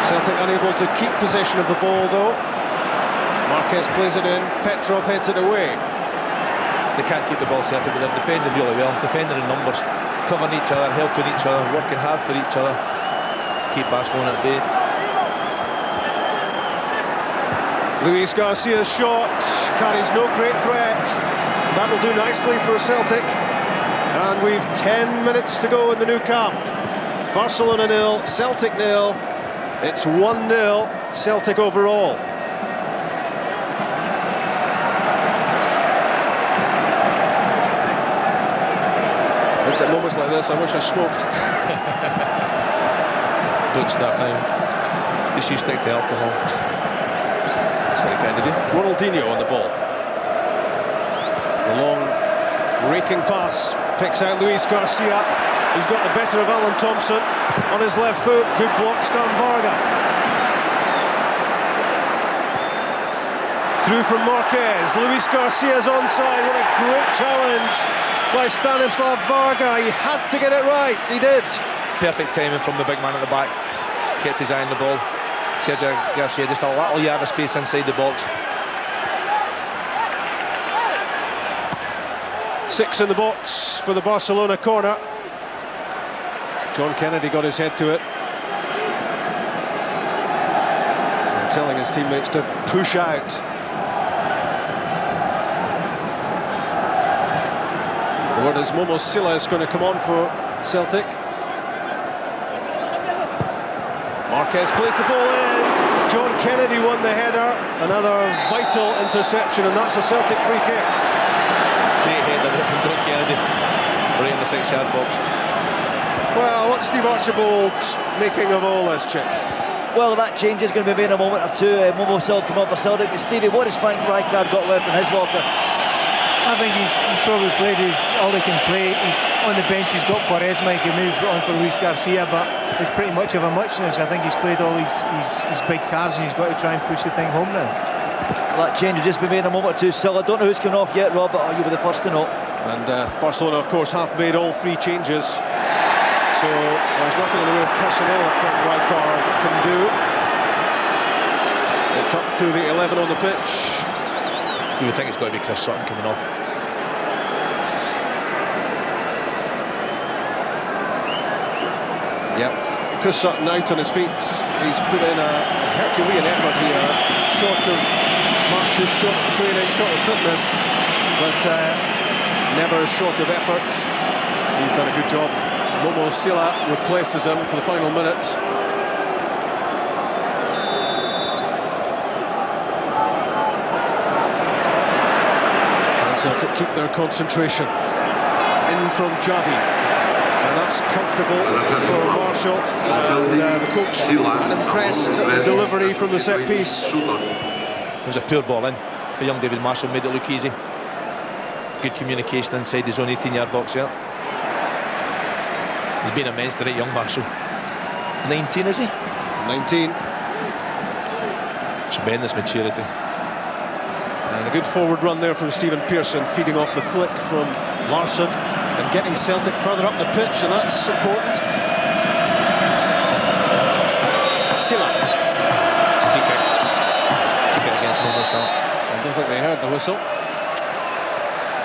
Celtic unable to keep possession of the ball though. Marquez plays it in. Petrov heads it away. They can't keep the ball Celtic, but they're defending really well. Defending in numbers, covering each other, helping each other, working hard for each other to keep Barcelona at bay. Luis Garcia's shot carries no great threat. That'll do nicely for Celtic. And we've 10 minutes to go in the new camp. Barcelona 0, Celtic 0. It's 1-0 Celtic overall. It's at moments like this I wish I smoked. Don't start now. Just you stick to alcohol. That's very kind of you. Ronaldinho on the ball. The long raking pass picks out Luis Garcia. He's got the better of Alan Thompson on his left foot. Good block, Dan Varga. Through from Marquez. Luis Garcia's onside. What a great challenge by Stanislav Varga. He had to get it right. He did. Perfect timing from the big man at the back. Kept his eye on the ball. Sergio Garcia just a little yard of space inside the box. 6 in the box for the Barcelona corner. John Kennedy got his head to it. And telling his teammates to push out. What is Sylla is going to come on for Celtic. Marquez plays the ball in. John Kennedy won the header. Another vital interception, and that's a Celtic free kick. Great header from John Kennedy, right in the 6-yard box. Well, what's Steve Archibald making of all this, Chick? Well, that change is going to be made in a moment or two. Sylla come up for Celtic. But Stevie, what has Frank Rijkaard got left in his locker? I think he's probably played all he can play. He's on the bench, he's got Quaresma, he can move on for Luis Garcia, but it's pretty much of a muchness. I think he's played all his big cards and he's got to try and push the thing home now. Well, that change has just been made in a moment or two. Sylla, don't know who's coming off yet, Rob, but you'll be the first to know. And Barcelona, of course, have made all 3 changes. So there's nothing in the way of personnel that Frank Rijkaard can do. It's up to the 11 on the pitch. You would think it's got to be Chris Sutton coming off. Yep, Chris Sutton out on his feet. He's put in a Herculean effort here, short of matches, short of training, short of fitness, but never short of effort. He's done a good job. Sylla replaces him for the final minutes. Can Celtic keep their concentration? In from Xavi. And that's comfortable for Marshall, and the coach unimpressed at the delivery from the set piece. It was a poor ball in, but young David Marshall made it look easy. Good communication inside his own 18-yard box here. He's been immense today, young Marshall. 19, is he? 19. Tremendous maturity. And a good forward run there from Stephen Pearson, feeding off the flick from Larsson and getting Celtic further up the pitch, and that's important. Sylla. It's a kick out. Kick out against Sylla. I don't think they heard the whistle.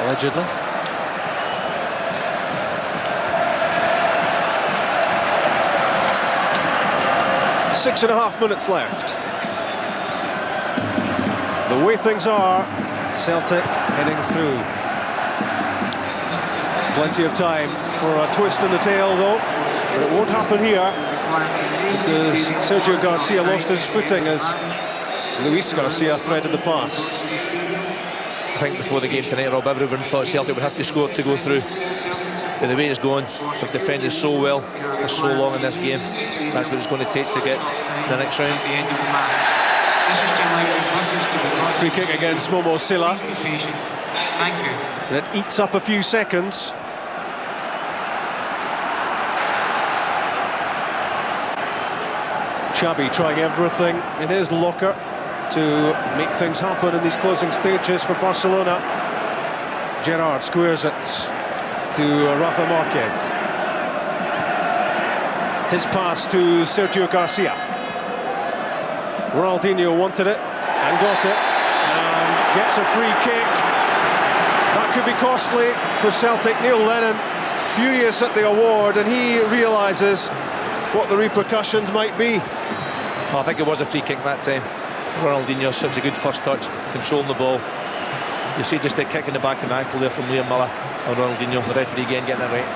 Allegedly. Six and a half minutes left. The way things are, Celtic heading through. Plenty of time for a twist in the tail though, but it won't happen here because Sergio Garcia lost his footing as Luis Garcia threaded the pass. I think before the game tonight, Rob, everyone thought Celtic would have to score to go through. But the way it's going, they've defended so well for so long in this game. That's what it's going to take to get to the next round. Free kick against Momo Sylla. And it eats up a few seconds. Xavi trying everything in his locker to make things happen in these closing stages for Barcelona. Gerard squares it to Rafa Marquez. His pass to Sergio Garcia. Ronaldinho wanted it and got it and gets a free kick. That could be costly for Celtic. Neil Lennon furious at the award, and he realises what the repercussions might be. Well, I think it was a free kick that time. Ronaldinho, such a good first touch, controlling the ball. You see just the kick in the back of the ankle there from Liam Miller, and Ronaldinho, the referee again getting it right.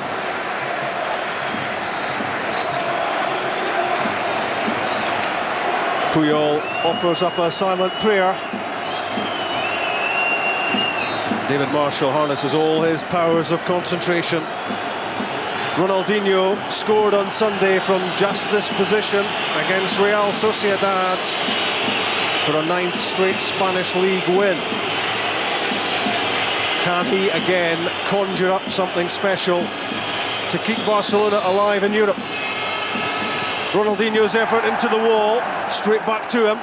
Puyol offers up a silent prayer. David Marshall harnesses all his powers of concentration. Ronaldinho scored on Sunday from just this position against Real Sociedad for a 9th straight Spanish League win. Can he again conjure up something special to keep Barcelona alive in Europe? Ronaldinho's effort into the wall, straight back to him.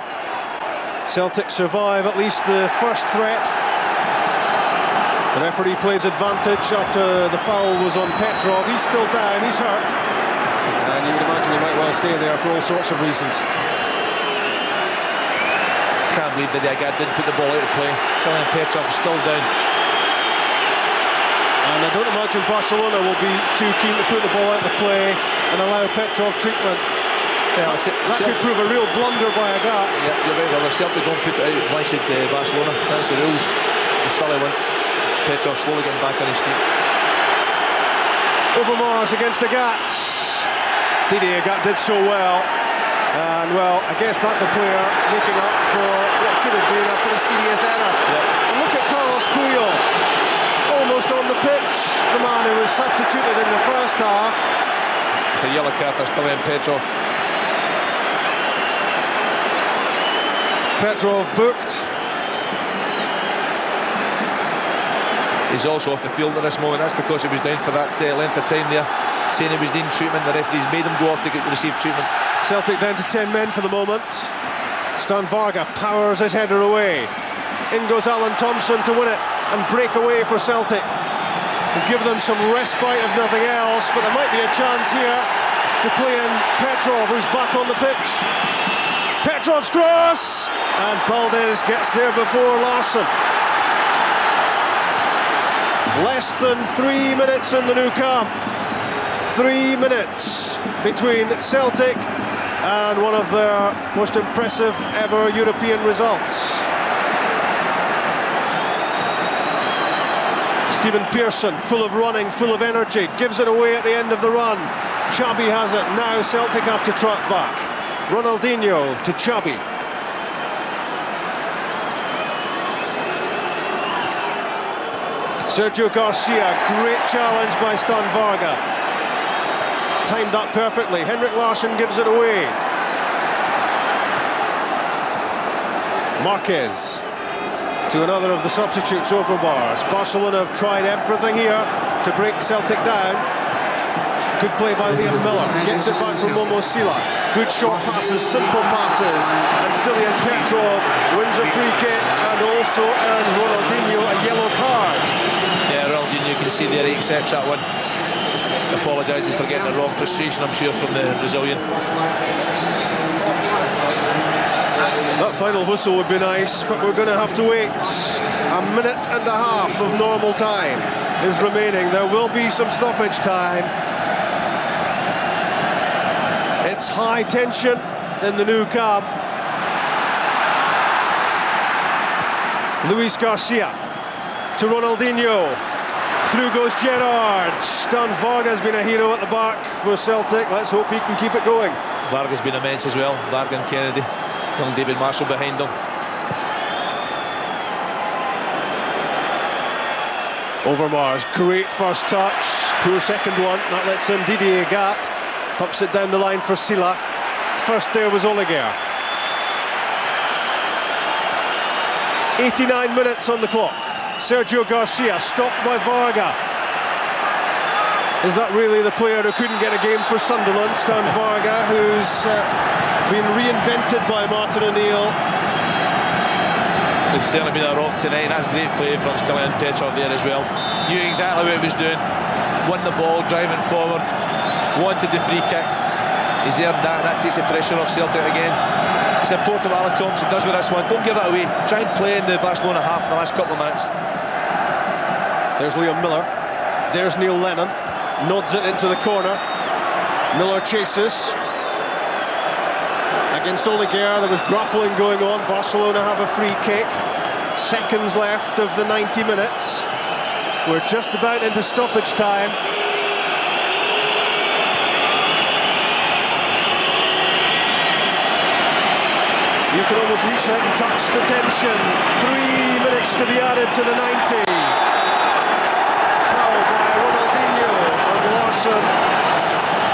Celtic survive at least the first threat. The referee plays advantage after the foul was on Petrov. He's still down, he's hurt. And you would imagine he might well stay there for all sorts of reasons. Can't believe that Agathe didn't put the ball out of play. Still in, Petrov is still down. And I don't imagine Barcelona will be too keen to put the ball out of play and allow Petrov treatment. Yeah, that could prove a real blunder by Agathe. Yeah, you're right. Well, if Celtic don't put it out, why should Barcelona? That's the rules. The Sylla went. Petrov slowly getting back on his feet. Overmars against Agathe. Didier Agathe did so well. And well, I guess that's a player making up for what could have been a pretty serious error. Yeah. And look at Carlos Puyol, almost on the pitch. The man who was substituted in the first half. It's a yellow card for still in Petrov. Petrov booked. He's also off the field at this moment. That's because he was down for that length of time there, saying he was needing treatment. The referees made him go off to receive treatment. Celtic down to 10 men for the moment. Stan Varga powers his header away. In goes Alan Thompson to win it and break away for Celtic and give them some respite if nothing else. But there might be a chance here to play in Petrov, who's back on the pitch. Petrov's cross, and Valdes gets there before Larsson. Less than 3 minutes in the new camp. 3 minutes between Celtic and one of their most impressive ever European results. Stephen Pearson, full of running, full of energy, gives it away at the end of the run. Xavi has it, now Celtic have to track back. Ronaldinho to Xavi. Sergio Garcia, great challenge by Stan Varga. Timed that perfectly. Henrik Larsson gives it away. Marquez to another of the substitutes, Overmars. Barcelona have tried everything here to break Celtic down. Good play by Liam Miller. Gets it back from Momo Sylla. Good short passes, simple passes. And Stilian Petrov wins a free kick and also earns Ronaldinho a yellow card. Yeah, Ronaldinho, you can see there he accepts that one. Apologises for getting it wrong. Frustration, I'm sure, from the Brazilian. That final whistle would be nice, but we're going to have to wait. A minute and a half of normal time is remaining. There will be some stoppage time. It's high tension in the new camp. Luis Garcia to Ronaldinho. Through goes Gerard. Stan Varga's been a hero at the back for Celtic. Let's hope he can keep it going. Varga's been immense as well. Varga and Kennedy. Young David Marshall behind them. Overmars, great first touch. Poor second one. That lets in Didier Agathe. Thumps it down the line for Sylla. First there was Oleguer. 89 minutes on the clock. Sergio Garcia stopped by Varga. Is that really the player who couldn't get a game for Sunderland? Stan Varga, who's been reinvented by Martin O'Neill. There's certainly been a rock tonight. That's great play from Sylla and Petrov there as well. Knew exactly what he was doing. Won the ball, driving forward. Wanted the free kick. He's earned that. That takes the pressure off Celtic again. It's important what Alan Thompson does with this one. Don't give that away. Try and play in the Barcelona half in the last couple of minutes. There's Liam Miller. There's Neil Lennon. Nods it into the corner. Miller chases. Against Oleguer, there was grappling going on. Barcelona have a free kick. Seconds left of the 90 minutes. We're just about into stoppage time. You can almost reach out and touch the tension. 3 minutes to be added to the 90. Foul by Ronaldinho on Larsson.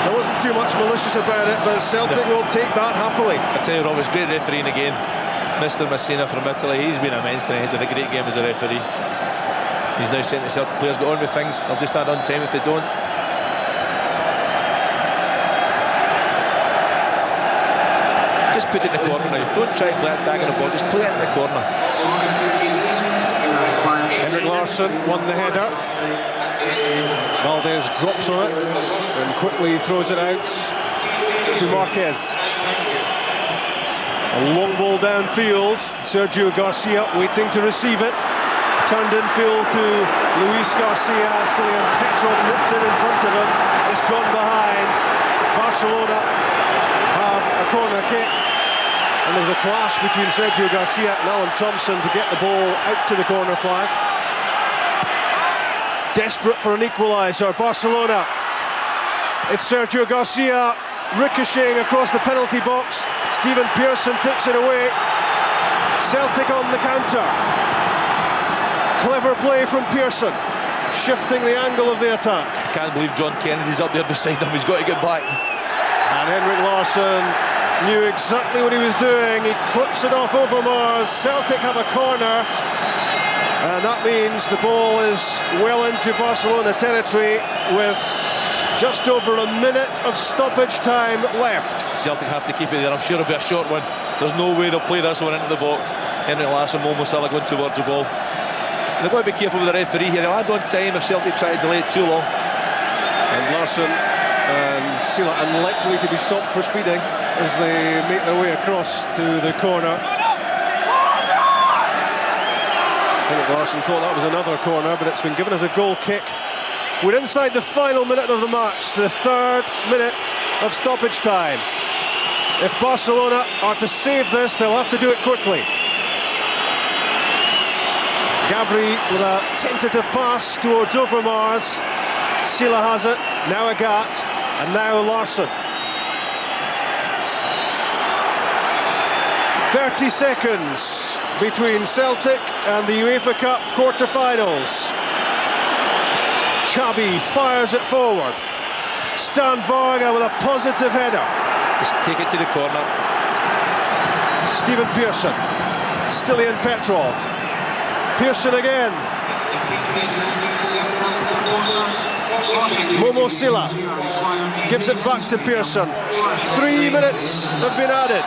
There wasn't too much malicious about it, but Celtic will take that happily. I tell you, Rob, it's great refereeing again. Mr. Messina from Italy, he's been immense tonight. He's had a great game as a referee. He's now saying the Celtic players get on with things. They'll just add on time if they don't. Just put it in the corner now. Don't try and play it back in the ball. Just play it in the corner. Henrik Larsson won the header. Valdes drops on it and quickly throws it out to Marquez. A long ball downfield. Sergio Garcia waiting to receive it. Turned infield to Luis Garcia. Still in Petrov nipped in front of him. It's gone behind. Barcelona have a corner kick. And there was a clash between Sergio Garcia and Alan Thompson to get the ball out to the corner flag. Desperate for an equaliser, Barcelona. It's Sergio Garcia ricocheting across the penalty box. Stephen Pearson takes it away. Celtic on the counter. Clever play from Pearson, shifting the angle of the attack. Can't believe John Kennedy's up there beside him. He's got to get back. And Henrik Larsson knew exactly what he was doing. He clips it off Overmars. Celtic have a corner. And that means the ball is well into Barcelona territory with just over a minute of stoppage time left. Celtic have to keep it there. I'm sure it'll be a short one. There's no way they'll play this one into the box. Henrik Larsson, Momo Sylla going towards the ball. And they've got to be careful with the referee here. He'll add on time if Celtic try to delay it too long. And Larsson and Sylla unlikely to be stopped for speeding as they make their way across to the corner. Henrik Larsson thought that was another corner, but it's been given as a goal kick. We're inside the final minute of the match, the 3rd minute of stoppage time. If Barcelona are to save this, they'll have to do it quickly. Gabri with a tentative pass towards Overmars. Sylla has it, now Agathe, and now Larsson. 30 seconds between Celtic and the Uefa Cup quarter-finals. Xavi fires it forward. Stan Varga with a positive header. Just take it to the corner. Stephen Pearson. Stilian Petrov. Pearson again. Momo Sylla gives it back to Pearson. 3 minutes have been added.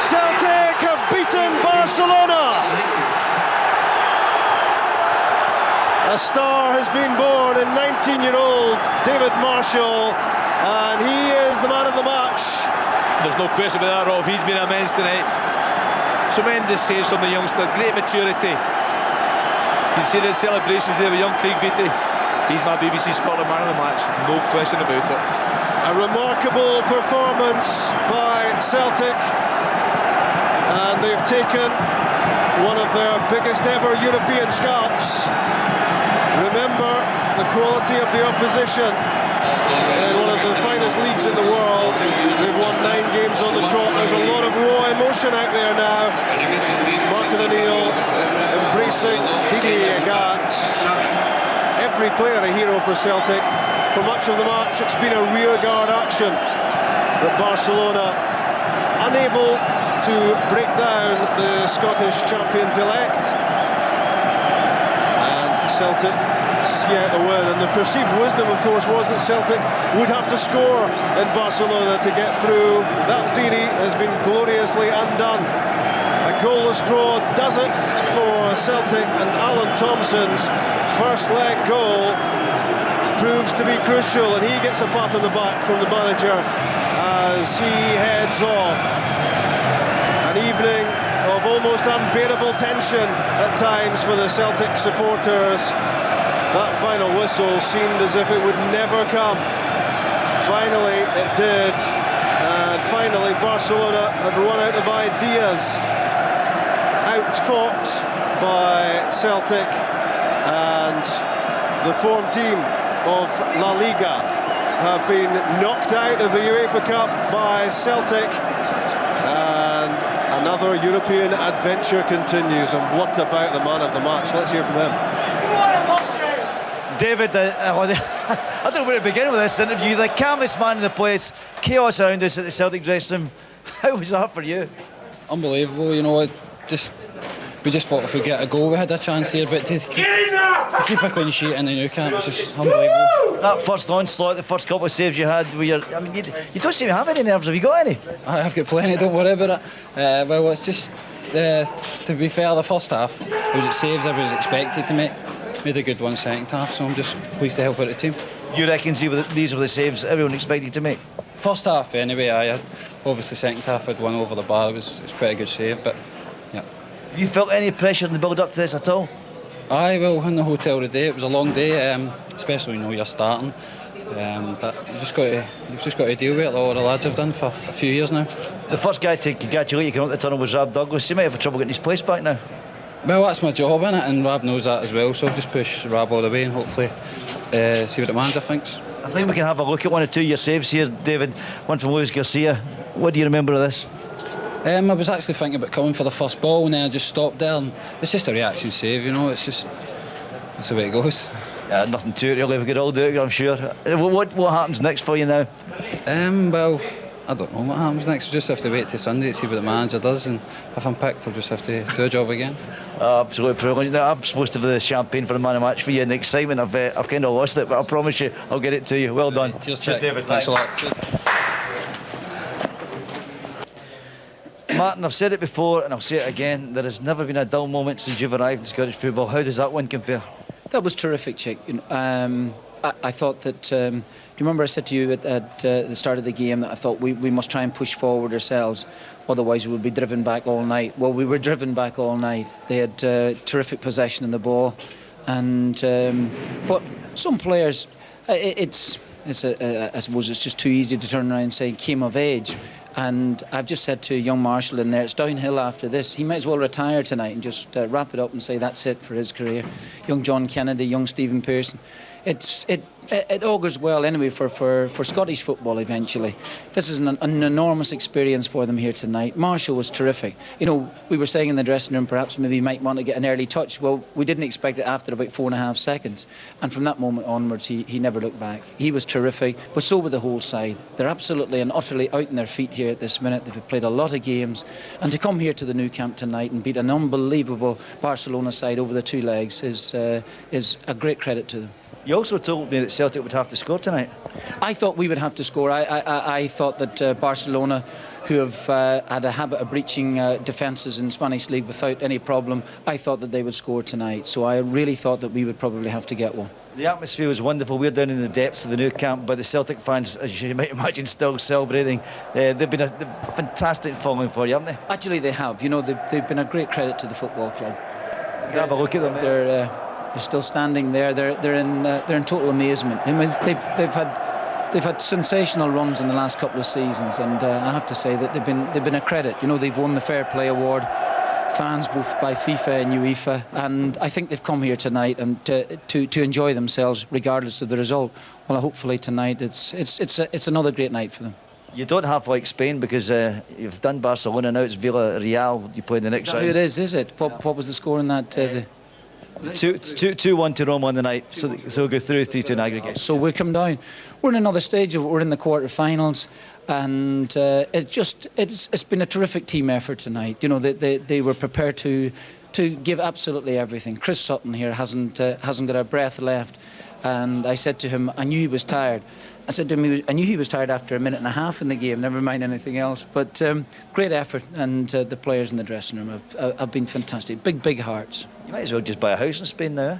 Celtic have beaten Barcelona. A star has been born in 19-year-old David Marshall, and he is the man of the match. There's no question about that, Rob. He's been immense tonight. Tremendous saves from the youngster, great maturity. You can see the celebrations there with young Craig Beattie. He's my BBC Scotland man of the match, no question about it. A remarkable performance by Celtic, and they've taken one of their biggest ever European scalps. Remember the quality of the opposition in one of the finest leagues in the world. They've won 9 games on the trot. There's a lot of raw emotion out there now. Martin O'Neill embracing Didier Agathe. Every player a hero for Celtic. For much of the match, it's been a rearguard action. But Barcelona unable to break down the Scottish champions-elect. And Celtic see out the win. And the perceived wisdom, of course, was that Celtic would have to score in Barcelona to get through. That theory has been gloriously undone. A goalless draw does it for Celtic, and Alan Thompson's first leg goal proves to be crucial, and he gets a pat on the back from the manager as he heads off. An evening of almost unbearable tension at times for the Celtic supporters. That final whistle seemed as if it would never come. Finally it did, and finally Barcelona had run out of ideas. Outfought by Celtic, and the form team of La Liga have been knocked out of the Uefa Cup by Celtic, and another European adventure continues. And what about the man of the match? Let's hear from him. David, I don't know where to begin with this interview. The calmest man in the place, chaos around us at the Celtic dressing room. How was that for you? Unbelievable, you know. We just thought if we get a goal we had a chance here, but to keep a clean sheet in the new camp was just unbelievable. That first onslaught, the first couple of saves you had, you don't seem to have any nerves. Have you got any? I've got plenty, don't worry about it. Well, it's just, to be fair, the first half, it was saves I was expected to make. Made a good one second half, so I'm just pleased to help out the team. You reckon these were the saves everyone expected to make? First half anyway, obviously second half I'd one over the bar, it was quite a good save, but yeah. Have you felt any pressure in the build up to this at all? Aye, well, in the hotel today, it was a long day, especially when you're starting, but you've just got to deal with it. All the lads have done for a few years now. The first guy to congratulate you coming up the tunnel was Rob Douglas. He might have trouble getting his place back now. Well, that's my job, innit, and Rob knows that as well, so I'll just push Rob all the way and hopefully see what the manager thinks. I think we can have a look at one or two of your saves here, David. One from Luis Garcia. What do you remember of this? I was actually thinking about coming for the first ball and then I just stopped there, and it's just a reaction save, you know, it's the way it goes. Nothing to it really, we could all do it, I'm sure. What happens next for you now? Well, I don't know what happens next. We'll just have to wait till Sunday to see what the manager does, and if I'm picked, I'll just have to do a job again. Absolutely brilliant. I'm supposed to have the champagne for the man of match for you, and the excitement, I've kind of lost it, but I promise you, I'll get it to you. Well done. Cheers, David. Thanks a lot. Martin, I've said it before and I'll say it again, there has never been a dull moment since you've arrived in Scottish football. How does that win compare? That was terrific, Chick. I thought that, do you remember I said to you at the start of the game that I thought we must try and push forward ourselves, otherwise we'll be driven back all night. Well, we were driven back all night. They had terrific possession of the ball, and but some players, I suppose it's just too easy to turn around and say came of age. And I've just said to young Marshall in there, it's downhill after this. He might as well retire tonight and just wrap it up and say that's it for his career. Young John Kennedy, young Stephen Pearson. It augurs well anyway for Scottish football eventually. This is an enormous experience for them here tonight. Marshall was terrific. You know, we were saying in the dressing room perhaps maybe he might want to get an early touch. Well, we didn't expect it after about 4.5 seconds. And from that moment onwards, he never looked back. He was terrific, but so were the whole side. They're absolutely and utterly out in their feet here at this minute. They've played a lot of games. And to come here to the new camp tonight and beat an unbelievable Barcelona side over the 2 legs is a great credit to them. You also told me that Celtic would have to score tonight. I thought we would have to score. I thought that Barcelona, who have had a habit of breaching defences in Spanish League without any problem, I thought that they would score tonight. So I really thought that we would probably have to get one. The atmosphere was wonderful. We're down in the depths of the new camp, but the Celtic fans, as you might imagine, still celebrating. They've been a fantastic following for you, haven't they? Actually, they have. You know, they've been a great credit to the football club. Have a look at them. They're still standing there. They're in total amazement. I mean, they've had they've had sensational runs in the last couple of seasons, and I have to say that they've been a credit. You know, they've won the Fair Play Award, fans both by FIFA and UEFA, and I think they've come here tonight and to enjoy themselves regardless of the result. Well, hopefully tonight it's another great night for them. You don't have like Spain because you've done Barcelona, now it's Villarreal. You play the next round. It is it? What was the score in that? 2-1 to Roma on the night, so go through 3-2 in aggregate. So we come down. We're in another stage of it. We're in the quarter-finals, and it's been a terrific team effort tonight. You know, they were prepared to give absolutely everything. Chris Sutton here hasn't got a breath left, and I said to him, I knew he was tired. I said to him, I knew he was tired after a minute and a half in the game, never mind anything else. But great effort, and the players in the dressing room have been fantastic. Big hearts. You might as well just buy a house in Spain now.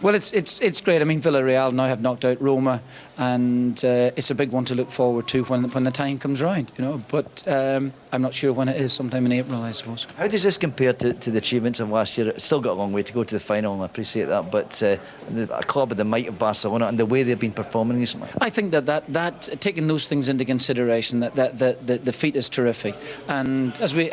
Well, it's great. I mean, Villarreal now have knocked out Roma, and it's a big one to look forward to when the time comes round, you know. But I'm not sure when it is, sometime in April, I suppose. How does this compare to the achievements of last year? It's still got a long way to go to the final, and I appreciate that. But a club of the might of Barcelona and the way they've been performing recently. I think that taking those things into consideration, that the feat is terrific, and as we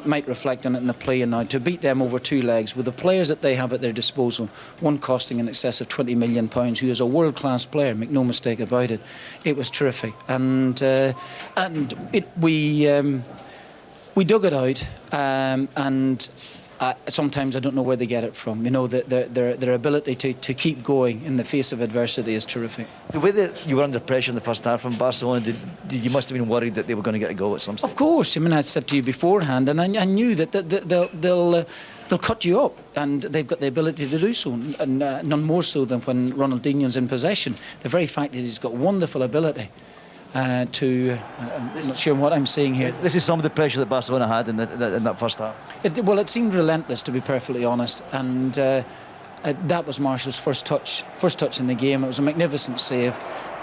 might reflect on it in the play now, to beat them over 2 legs with the players that they have at their disposal, one costing in excess of £20 million, who is a world-class player, make no mistake about it. It was terrific, and we dug it out, and sometimes I don't know where they get it from. You know, their ability to keep going in the face of adversity is terrific. The way that you were under pressure in the first half from Barcelona, you must have been worried that they were going to get a goal at some stage. Of course. I mean, I said to you beforehand, and I knew that they'll cut you up, and they've got the ability to do so, and none more so than when Ronaldinho's in possession. The very fact that he's got wonderful ability I'm not sure what I'm saying here. This is some of the pressure that Barcelona had in that first half. It seemed relentless, to be perfectly honest, and that was Marshall's first touch in the game. It was a magnificent save,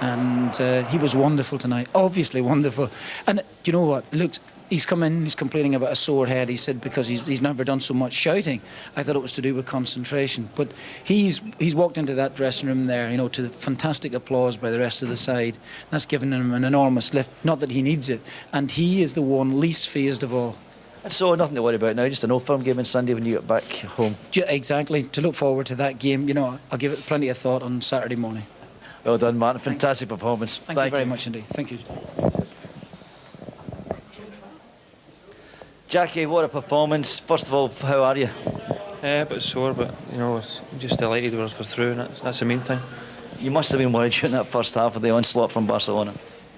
and he was wonderful tonight, obviously wonderful. And you know what, look, he's come in, he's complaining about a sore head, he said, because he's never done so much shouting. I thought it was to do with concentration. But he's walked into that dressing room there, you know, to the fantastic applause by the rest of the side. That's given him an enormous lift, not that he needs it. And he is the one least phased of all. So nothing to worry about now, just an old firm game on Sunday when you get back home. Exactly, to look forward to that game. You know, I'll give it plenty of thought on Saturday morning. Well done, Martin. Fantastic performance. Thank you very much indeed. Thank you. Jackie, what a performance. First of all, how are you? A bit sore, but you know, I'm just delighted we're through, and that's the main thing. You must have been worried during that first half of the onslaught from Barcelona.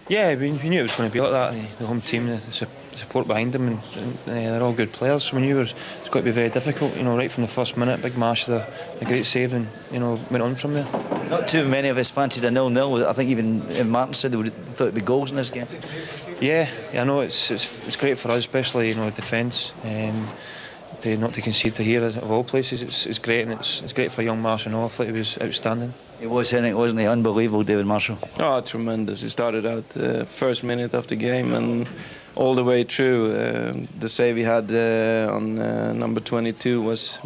Yeah, we knew it was going to be like that. The home team, the support behind them, and they're all good players. So we knew it's going to be very difficult. You know, right from the first minute, Big Marsh, the great save, and you know, went on from there. Not too many of us fancied a 0-0. I think even Martin said they thought it'd be goals in this game. Yeah, I know it's great for us, especially you know defence. Not to concede to here of all places, it's great, and it's great for young Marshall. I thought he was outstanding. It was, Henrik, wasn't he? Unbelievable, David Marshall. Oh, tremendous. He started out first minute of the game and all the way through. The save he had on number 22 was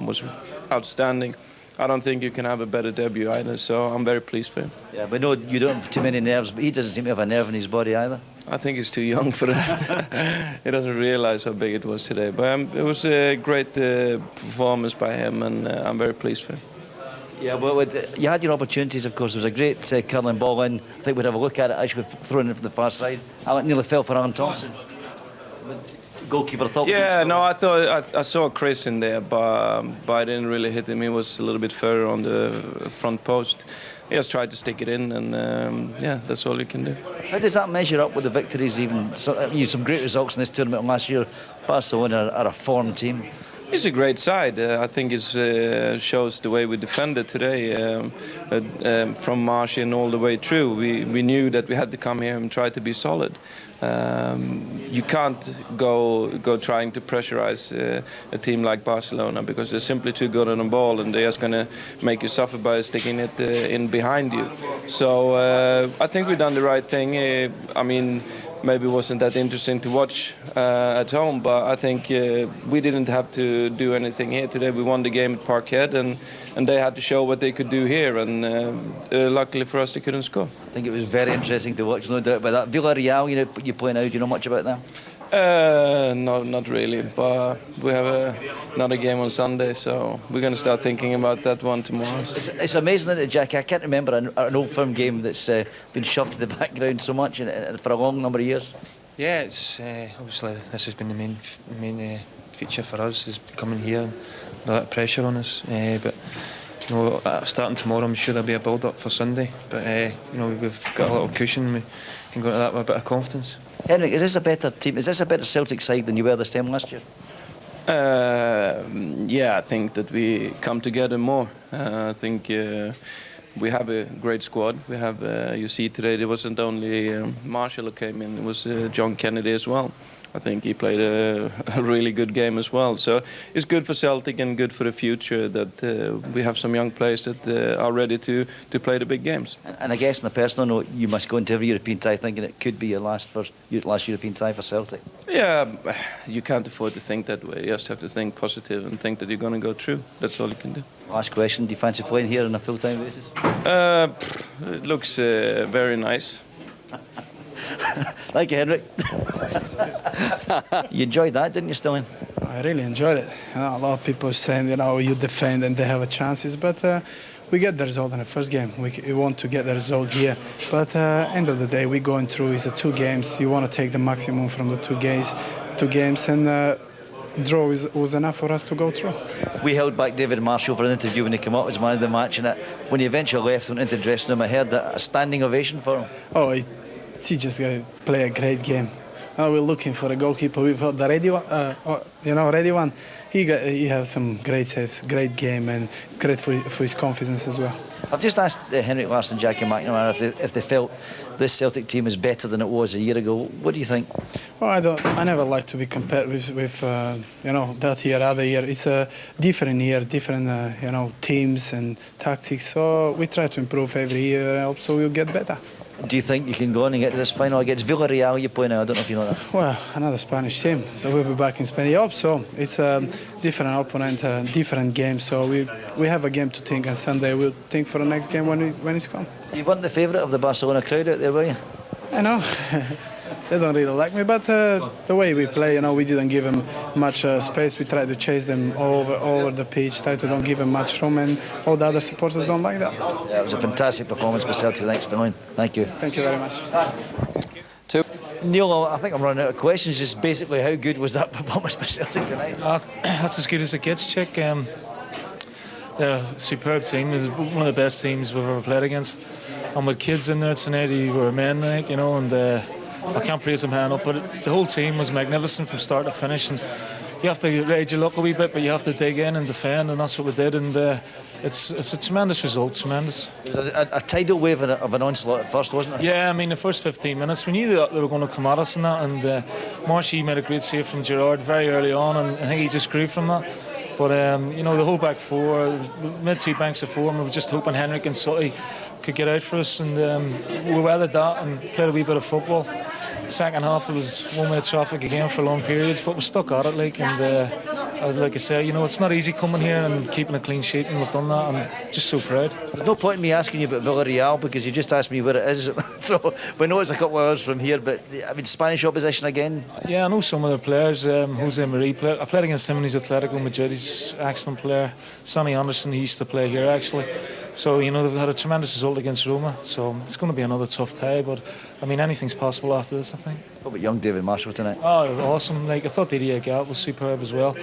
outstanding. I don't think you can have a better debut either, so I'm very pleased for him. Yeah, but no, you don't have too many nerves, but he doesn't seem to have a nerve in his body either. I think he's too young for that. He doesn't realise how big it was today. But it was a great performance by him, and I'm very pleased for him. Yeah, well, you had your opportunities, of course. There was a great curling ball in. I think we'd have a look at it, actually thrown in from the far side. I nearly fell for Thompson. Goalkeeper thought. Yeah, no, I thought I saw Chris in there, but I didn't really hit him. He was a little bit further on the front post. He just tried to stick it in, and yeah, that's all you can do. How does that measure up with the victories? Even some great results in this tournament last year. Barcelona are a form team. It's a great side. I think it shows the way we defended today, from Marsh and all the way through. We knew that we had to come here and try to be solid. You can't go trying to pressurize a team like Barcelona, because they're simply too good on the ball, and they're just going to make you suffer by sticking it in behind you. So I think we've done the right thing. I mean, maybe wasn't that interesting to watch at home. But I think we didn't have to do anything here today. We won the game at Parkhead, and they had to show what they could do here. And luckily for us, they couldn't score. I think it was very interesting to watch, no doubt about that. Villarreal, you play now. Do you know much about them? No, not really. But we have another game on Sunday, so we're going to start thinking about that one tomorrow. It's amazing, isn't it, Jack? I can't remember an old firm game that's been shoved to the background so much for a long number of years. Yeah, it's obviously this has been the main feature for us, is coming here and a lot of pressure on us. But you know, starting tomorrow, I'm sure there'll be a build-up for Sunday. But you know, we've got a little cushion. We can go into that with a bit of confidence. Henrik, is this a better team? Is this a better Celtic side than you were this time last year? Yeah, I think that we come together more. I think we have a great squad. We have, you see today, there wasn't only Marshall who came in, it was John Kennedy as well. I think he played a really good game as well. So it's good for Celtic and good for the future that we have some young players that are ready to play the big games. And I guess on a personal note, you must go into every European tie thinking it could be your last European tie for Celtic. Yeah, you can't afford to think that way. You just have to think positive and think that you're going to go through. That's all you can do. Last question, do you fancy playing here on a full-time basis? It looks very nice. Thank you, Henrik. You enjoyed that, didn't you, Stilling? I really enjoyed it. You know, a lot of people saying, you know, you defend and they have a chances, but we get the result in the first game. We want to get the result here, but end of the day, we're going through. It's 2 games. You want to take the maximum from the 2 games, and draw was enough for us to go through. We held back David Marshall for an interview when he came up as man of the match, and when he eventually left and went into the dressing room, I heard a standing ovation for him. Oh, he just play a great game. Now we're looking for a goalkeeper. We've got the ready one, ready one. He has some great saves, great game, and it's great for his confidence as well. I've just asked Henrik Larsson, Jackie McNamara if they felt this Celtic team is better than it was a year ago. What do you think? Well, I never like to be compared with that year, other year. It's a different year, different teams and tactics. So we try to improve every year. I hope so we'll get better. Do you think you can go on and get to this final against Villarreal? You play now. I don't know if you know that. Well, another Spanish team, so we'll be back in Spain. I hope so. It's a different opponent, different game. So we have a game to think, and Sunday we'll think for the next game when it's come. You weren't the favourite of the Barcelona crowd out there, were you? I know. They don't really like me, but the way we play, we didn't give them much space. We tried to chase them over the pitch, try to don't give them much room, and all the other supporters don't like that. Yeah, it was a fantastic performance by Celtic next to mine. Thank you. Thank you very much. Neil, I think I'm running out of questions. Just basically, how good was that performance by Celtic tonight? That's as good as it gets, Chick. They're a superb team. It's one of the best teams we've ever played against. And with kids in there tonight, who were men tonight, and I can't praise them high enough, but the whole team was magnificent from start to finish, and you have to raise your luck a wee bit, but you have to dig in and defend, and that's what we did, and it's a tremendous result, tremendous. It was a tidal wave of an onslaught at first, wasn't it? Yeah, I mean, the first 15 minutes, we knew that they were going to come at us and that, and Marshy made a great save from Gerard very early on, and I think he just grew from that. But, the whole back four, mid 2 banks of 4, and we were just hoping Henrik and Sutton could get out for us, and we weathered that and played a wee bit of football. Second half, it was one-way traffic again for long periods, but we stuck at it, and like I say, it's not easy coming here and keeping a clean sheet, and we've done that, and just so proud. There's no point in me asking you about Villarreal, because you just asked me where it is, so we know it's a couple of hours from here, but I mean, Spanish opposition again? Yeah, I know some of the players. Jose Marie, I played against him when he's Atletico Madrid. He's an excellent player. Sonny Anderson, he used to play here actually. So, they've had a tremendous result against Roma, so it's going to be another tough tie, but I mean, anything's possible after this, I think. What about young David Marshall tonight? Oh, awesome. I thought Didier Agathe was superb as well,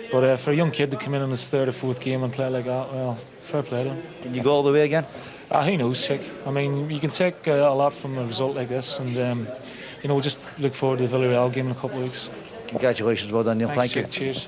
but for a young kid to come in his 3rd or 4th game and play like that, well, fair play to him. Can you go all the way again? Who knows, Chick. I mean, you can take a lot from a result like this, and we'll just look forward to the Villarreal game in a couple of weeks. Congratulations, well done, Neil. Thanks, Thank you. Chick. Cheers.